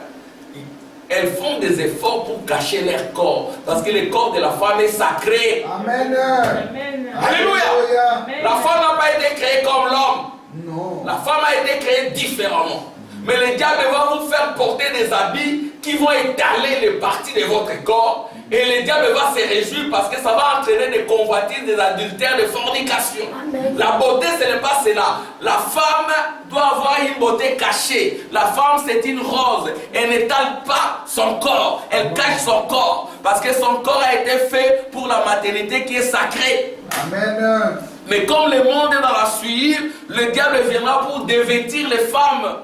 S1: elles font des efforts pour cacher leur corps. Parce que le corps de la femme est sacré.
S3: Amen.
S2: Amen.
S1: Alléluia. La femme n'a pas été créée comme l'homme.
S3: Non.
S1: La femme a été créée différemment. Mais le diable va vous faire porter des habits qui vont étaler les parties de votre corps. Et le diable va se réjouir parce que ça va entraîner des convoitises, des adultères, des fornications.
S2: Amen.
S1: La beauté, ce n'est pas cela. La femme doit avoir une beauté cachée. La femme, c'est une rose. Elle n'étale pas son corps. Elle cache son corps. Parce que son corps a été fait pour la maternité qui est sacrée.
S3: Amen.
S1: Mais comme le monde est dans la suite, le diable viendra pour dévêtir les femmes.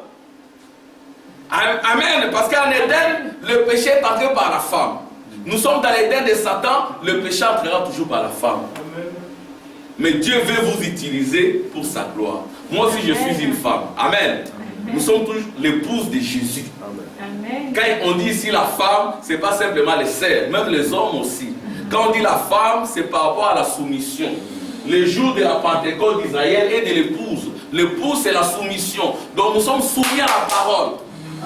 S1: Amen. Parce qu'en Éden, le péché est entré par la femme. Nous sommes dans l'Éden de Satan, le péché entrera toujours par la femme. Mais Dieu veut vous utiliser pour sa gloire. Moi aussi, je suis une femme. Amen. Nous sommes tous l'épouse de Jésus.
S2: Amen.
S1: Quand on dit ici la femme, ce n'est pas simplement les sœurs, même les hommes aussi. Quand on dit la femme, c'est par rapport à la soumission. Le jour de la Pentecôte d'Israël et de l'épouse. L'épouse, c'est la soumission. Donc nous sommes soumis à la parole.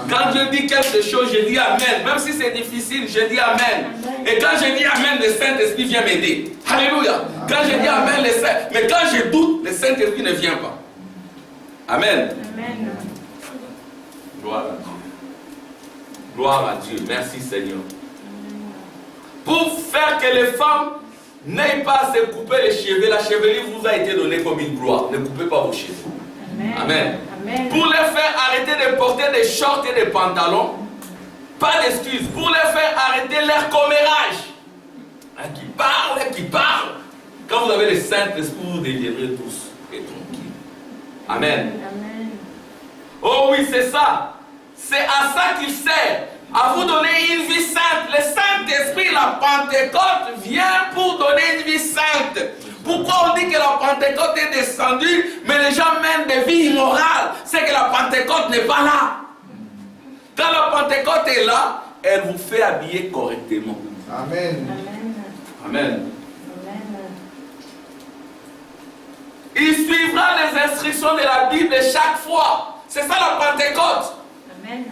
S1: Quand Dieu dit quelque chose, je dis Amen. Même si c'est difficile, je dis Amen. Et quand je dis Amen, le Saint-Esprit vient m'aider. Alléluia. Quand je dis Amen, mais quand je doute, le Saint-Esprit ne vient pas. Amen.
S2: Amen.
S1: Gloire à Dieu. Gloire à Dieu. Merci Seigneur. Pour faire que les femmes n'aient pas à se couper les cheveux, la chevelure vous a été donnée comme une gloire. Ne coupez pas vos cheveux.
S2: Amen.
S1: Amen.
S2: Amen.
S1: Pour les faire arrêter de porter des shorts et des pantalons, pas d'excuses. Pour les faire arrêter leur commérage. Qui parle. Quand vous avez le Saint-Esprit, vous deviendrez tous et tranquilles. Amen.
S2: Amen.
S1: Oh oui, c'est ça. C'est à ça qu'il sert. À vous donner une vie sainte. Le Saint-Esprit, la Pentecôte, vient pour donner une vie sainte. Pourquoi on dit que la Pentecôte est descendue, mais les gens mènent des vies immorales? C'est que la Pentecôte n'est pas là. Quand la Pentecôte est là, elle vous fait habiller correctement.
S3: Amen.
S2: Amen.
S1: Amen.
S2: Amen.
S1: Il suivra les instructions de la Bible chaque fois. C'est ça la Pentecôte.
S2: Amen.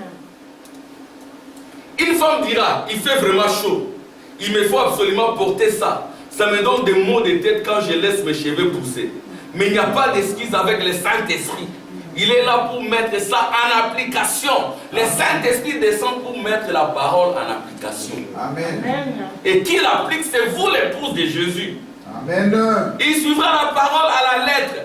S1: Une femme dira, il fait vraiment chaud. Il me faut absolument porter ça. Ça me donne des maux de tête quand je laisse mes cheveux pousser. Mais il n'y a pas d'excuse avec le Saint-Esprit. Il est là pour mettre ça en application. Le Saint-Esprit descend pour mettre la parole en application.
S3: Amen.
S2: Amen.
S1: Et qui l'applique, c'est vous l'épouse de Jésus.
S3: Amen.
S1: Il suivra la parole à la lettre.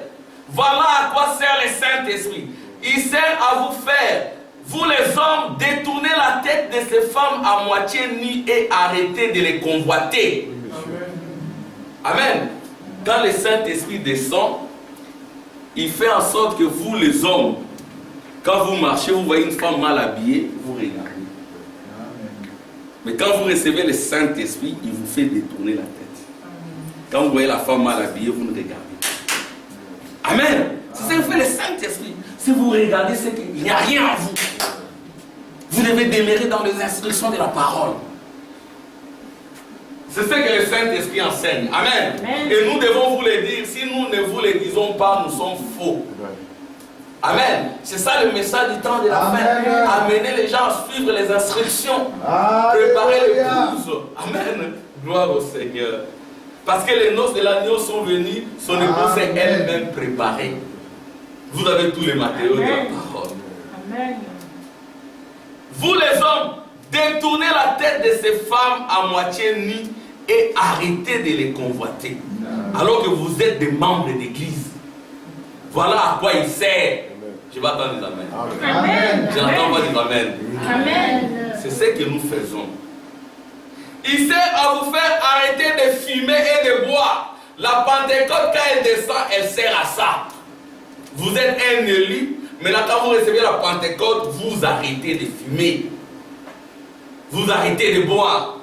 S1: Voilà à quoi sert le Saint-Esprit. Il sert à vous faire, vous les hommes, détourner la tête de ces femmes à moitié nues et arrêter de les convoiter. Amen. Quand le Saint-Esprit descend, il fait en sorte que vous les hommes, quand vous marchez, vous voyez une femme mal habillée, vous regardez. Mais quand vous recevez le Saint-Esprit, il vous fait détourner la tête. Quand vous voyez la femme mal habillée, vous ne regardez pas. Amen. C'est ça que fait le Saint-Esprit. Si vous regardez, c'est qu'il n'y a rien en vous. Vous devez demeurer dans les instructions de la parole. C'est ce que le Saint-Esprit enseigne. Amen.
S2: Amen.
S1: Et nous devons vous le dire. Si nous ne vous le disons pas, nous sommes faux. Amen. C'est ça le message du temps de la fin.
S3: Amen.
S1: Amener les gens à suivre les instructions.
S3: Alléluia.
S1: Préparer l'épouse. Amen. Gloire au Seigneur. Parce que les noces de l'agneau sont venues, son épouse est elle-même préparée. Vous avez tous les matériaux de la parole.
S2: Amen.
S1: Vous les hommes, détournez la tête de ces femmes à moitié nues et arrêtez de les convoiter. Alors que vous êtes des membres d'église. Voilà à quoi il sert. Je vais attendre des amens.
S2: Amen.
S1: Je n'entends pas dire amen.
S2: Amen.
S1: C'est ce que nous faisons. Il sert à vous faire arrêter de fumer et de boire. La Pentecôte, quand elle descend, elle sert à ça. Vous êtes un élu, mais là, quand vous recevez la Pentecôte, vous arrêtez de fumer. Vous arrêtez de boire.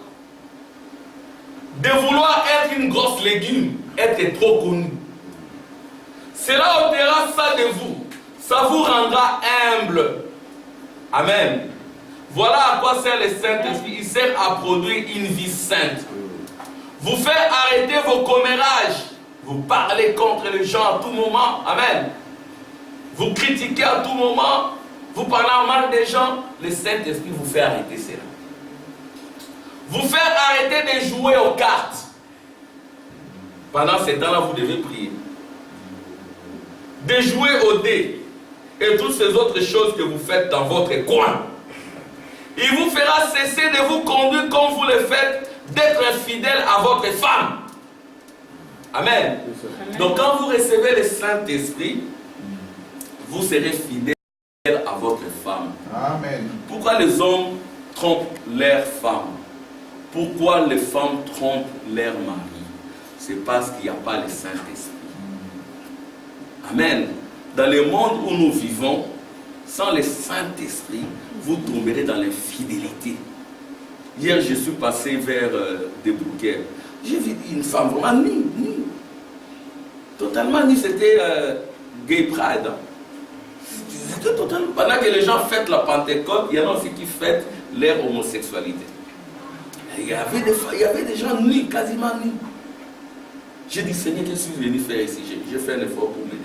S1: De vouloir être une grosse légume, être trop connu. Cela ôtera ça de vous. Ça vous rendra humble. Amen. Voilà à quoi sert le Saint-Esprit. Il sert à produire une vie sainte. Vous faire arrêter vos commérages. Vous parlez contre les gens à tout moment. Amen. Vous critiquez à tout moment. Vous parlez en mal des gens. Le Saint-Esprit vous fait arrêter cela. Vous faire arrêter de jouer aux cartes. Pendant ce temps-là, vous devez prier. De jouer au dés. Et toutes ces autres choses que vous faites dans votre coin. Il vous fera cesser de vous conduire comme vous le faites, d'être infidèle à votre femme. Amen. Donc quand vous recevez le Saint-Esprit, vous serez fidèle à votre femme.
S3: Amen.
S1: Pourquoi les hommes trompent leurs femmes? Pourquoi les femmes trompent leur mari? C'est parce qu'il n'y a pas le Saint-Esprit. Amen. Dans le monde où nous vivons, sans le Saint-Esprit, vous tomberez dans l'infidélité. Hier, je suis passé vers des bouquets. J'ai vu une femme vraiment nue. Totalement nue, c'était Gay Pride. C'était totalement... Pendant que les gens fêtent la Pentecôte, il y en a aussi qui fêtent leur homosexualité. Il y avait des gens nus, quasiment nus. J'ai dit, Seigneur, qu'est-ce que je suis venu faire ici? J'ai fait un effort pour m'aider.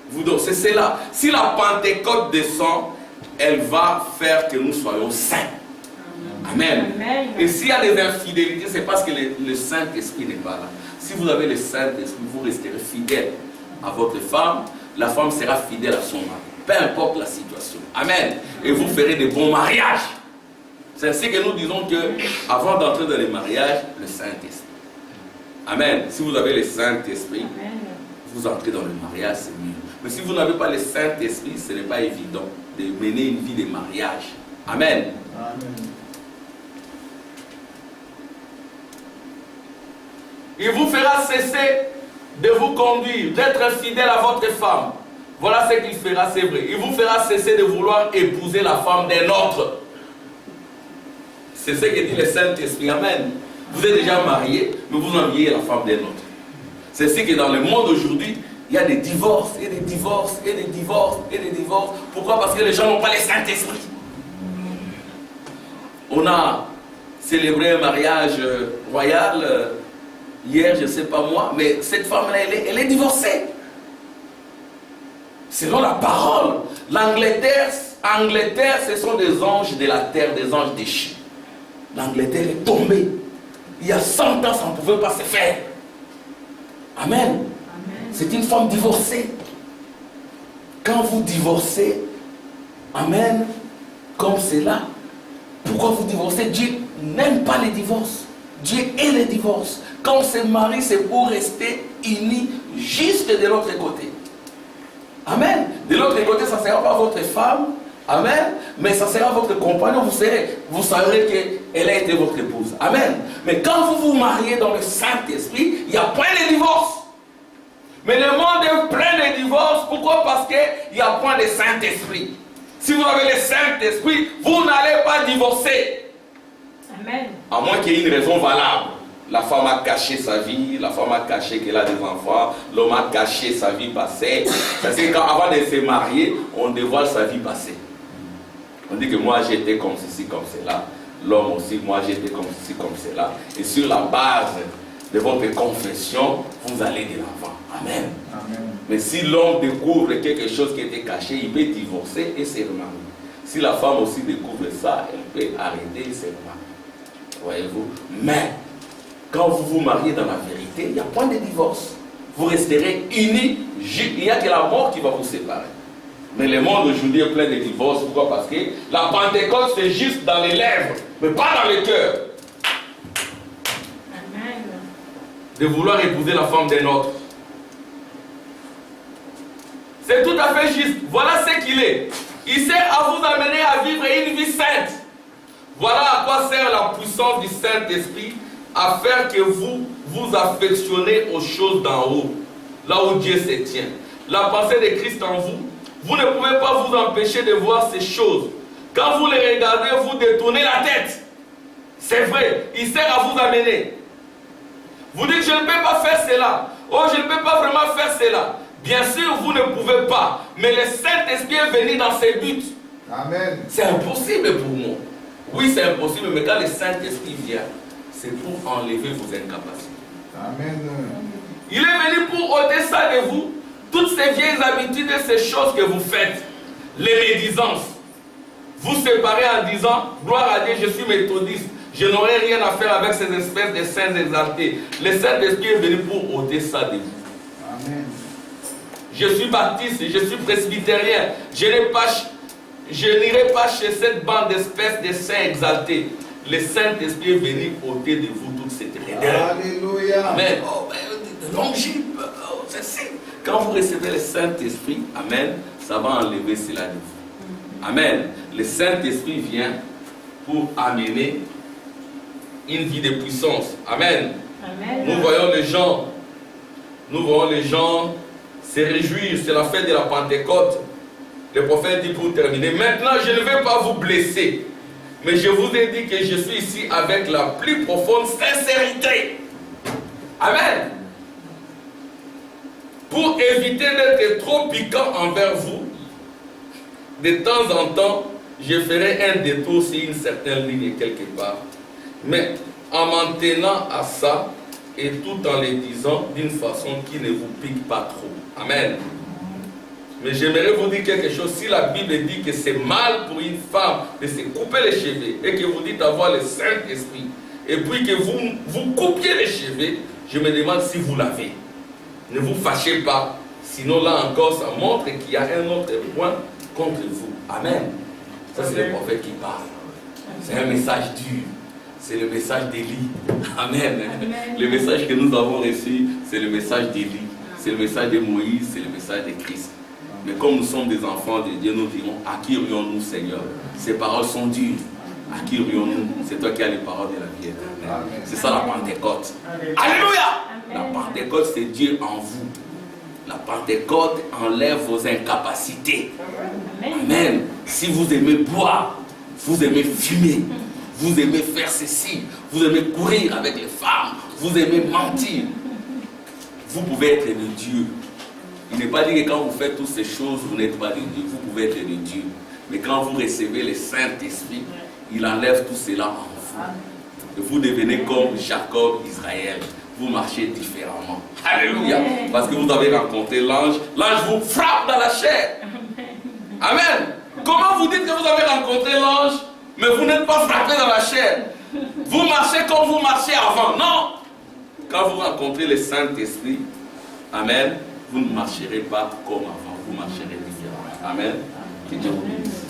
S1: Vous donc, c'est cela. Si la Pentecôte descend, elle va faire que nous soyons saints. Amen.
S2: Amen.
S1: Et s'il y a des infidélités, c'est parce que le Saint-Esprit n'est pas là. Si vous avez le Saint-Esprit, vous resterez fidèle à votre femme. La femme sera fidèle à son mari. Peu importe la situation. Amen. Et vous ferez de bons mariages. C'est ainsi que nous disons que avant d'entrer dans les mariages, le Saint-Esprit. Amen. Si vous avez le Saint-Esprit, vous entrez dans le mariage, c'est mieux. Mais si vous n'avez pas le Saint-Esprit, ce n'est pas évident de mener une vie de mariage. Amen.
S3: Amen.
S1: Il vous fera cesser de vous conduire, d'être fidèle à votre femme. Voilà ce qu'il fera, c'est vrai. Il vous fera cesser de vouloir épouser la femme d'un autre. C'est ce que dit le Saint-Esprit. Amen. Vous êtes déjà marié, mais vous enviez la femme d'un autre. C'est ce que dans le monde aujourd'hui, il y a des divorces, et des divorces, et des divorces, et des divorces. Pourquoi? Parce que les gens n'ont pas le Saint-Esprit. On a célébré un mariage royal hier, je ne sais pas moi, mais cette femme-là, elle est divorcée. Selon la parole, l'Angleterre, ce sont des anges de la terre, des anges déchus. L'Angleterre est tombée. Il y a 100 ans, ça ne pouvait pas se faire. Amen. C'est une femme divorcée. Quand vous divorcez, amen, comme c'est là, pourquoi vous divorcez? Dieu n'aime pas les divorces. Dieu est les divorces. Quand on se marie, c'est pour rester unis juste de l'autre côté. Amen. De l'autre côté, ça ne sera pas votre femme. Amen. Mais ça sera votre compagnon. Vous saurez qu'elle a été votre épouse. Amen. Mais quand vous vous mariez dans le Saint-Esprit, il y a point de divorce. Mais le monde est plein de divorces. Pourquoi? Parce qu'il n'y a point de Saint-Esprit. Si vous avez le Saint-Esprit, vous n'allez pas divorcer. Amen. À moins qu'il y ait une raison valable. La femme a caché sa vie, la femme a caché qu'elle a des enfants, l'homme a caché sa vie passée. C'est qu'avant de se marier, on dévoile sa vie passée. On dit que moi j'étais comme ceci, comme cela. L'homme aussi, moi j'étais comme ceci, comme cela. Et sur la base de votre confession, vous allez de l'avant. Amen. Amen. Mais si l'homme découvre quelque chose qui était caché, il peut divorcer et se remarier. Si la femme aussi découvre ça, elle peut arrêter et se remarier. Voyez-vous? Mais quand vous vous mariez dans la vérité, il n'y a point de divorce. Vous resterez unis. Il n'y a que la mort qui va vous séparer. Mais le monde aujourd'hui est plein de divorces. Pourquoi? Parce que la Pentecôte, c'est juste dans les lèvres, mais pas dans le cœur. Amen. De vouloir épouser la femme d'un autre. C'est tout à fait juste. Voilà ce qu'il est. Il sert à vous amener à vivre une vie sainte. Voilà à quoi sert la puissance du Saint-Esprit, à faire que vous vous affectionnez aux choses d'en haut, là où Dieu se tient. La pensée de Christ en vous, vous ne pouvez pas vous empêcher de voir ces choses. Quand vous les regardez, vous détournez la tête. C'est vrai, il sert à vous amener. Vous dites, je ne peux pas faire cela. Oh, je ne peux pas vraiment faire cela. Bien sûr, vous ne pouvez pas. Mais le Saint-Esprit est venu dans ses buts. Amen. C'est impossible pour moi. Oui, c'est impossible, mais quand le Saint-Esprit vient, c'est pour enlever vos incapacités. Amen. Il est venu pour ôter ça de vous, toutes ces vieilles habitudes et ces choses que vous faites. Les médisances. Vous séparez en disant, gloire à Dieu, je suis méthodiste. Je n'aurai rien à faire avec ces espèces de saints exaltés. Le Saint-Esprit est venu pour ôter ça de vous. Amen. Je suis baptiste, je suis presbytérien. Je n'irai pas chez cette bande d'espèces de saints exaltés. Le Saint-Esprit est venu ôter de vous toute cette raideur. Alléluia. Amen. Oh, de longue jupe. Oh, c'est quand vous recevez le Saint-Esprit, amen, ça va enlever cela de vous. Amen. Le Saint-Esprit vient pour amener une vie de puissance. Amen. Amen. Nous voyons les gens se réjouir. C'est la fête de la Pentecôte. Le prophète dit pour terminer, maintenant je ne vais pas vous blesser, mais je vous ai dit que je suis ici avec la plus profonde sincérité. Amen. Pour éviter d'être trop piquant envers vous, de temps en temps, je ferai un détour sur une certaine ligne quelque part. Mais en m'en tenant à ça, et tout en le disant d'une façon qui ne vous pique pas trop. Amen. Mais j'aimerais vous dire quelque chose. Si la Bible dit que c'est mal pour une femme de se couper les cheveux et que vous dites avoir le Saint-Esprit et puis que vous coupiez les cheveux, je me demande si vous l'avez. Ne vous fâchez pas. Sinon là encore, ça montre qu'il y a un autre point contre vous. Amen. Ça c'est le prophète qui parle. C'est un message dur. C'est le message d'Élie. Amen. Le message que nous avons reçu, c'est le message d'Élie. C'est le message de Moïse, c'est le message de Christ. Mais comme nous sommes des enfants de Dieu, nous dirons, à qui irions-nous, Seigneur? Ces paroles sont dures. À qui irions-nous? C'est toi qui as les paroles de la vie éternelle. C'est ça la Pentecôte. Alléluia! La Pentecôte, c'est Dieu en vous. La Pentecôte enlève vos incapacités. Amen. Si vous aimez boire, vous aimez fumer, vous aimez faire ceci, vous aimez courir avec les femmes, vous aimez mentir, vous pouvez être de Dieu. Il n'est pas dit que quand vous faites toutes ces choses, vous n'êtes pas de Dieu. Vous pouvez être de Dieu. Mais quand vous recevez le Saint-Esprit, il enlève tout cela en vous. Et vous devenez comme Jacob, Israël. Vous marchez différemment. Alléluia. Parce que vous avez rencontré l'ange. L'ange vous frappe dans la chair. Amen. Comment vous dites que vous avez rencontré l'ange, mais vous n'êtes pas frappé dans la chair? Vous marchez comme vous marchiez avant. Non. Quand vous rencontrez le Saint-Esprit, amen, vous ne marcherez pas comme avant. Vous marcherez différemment. Amen. Que Dieu vous bénisse.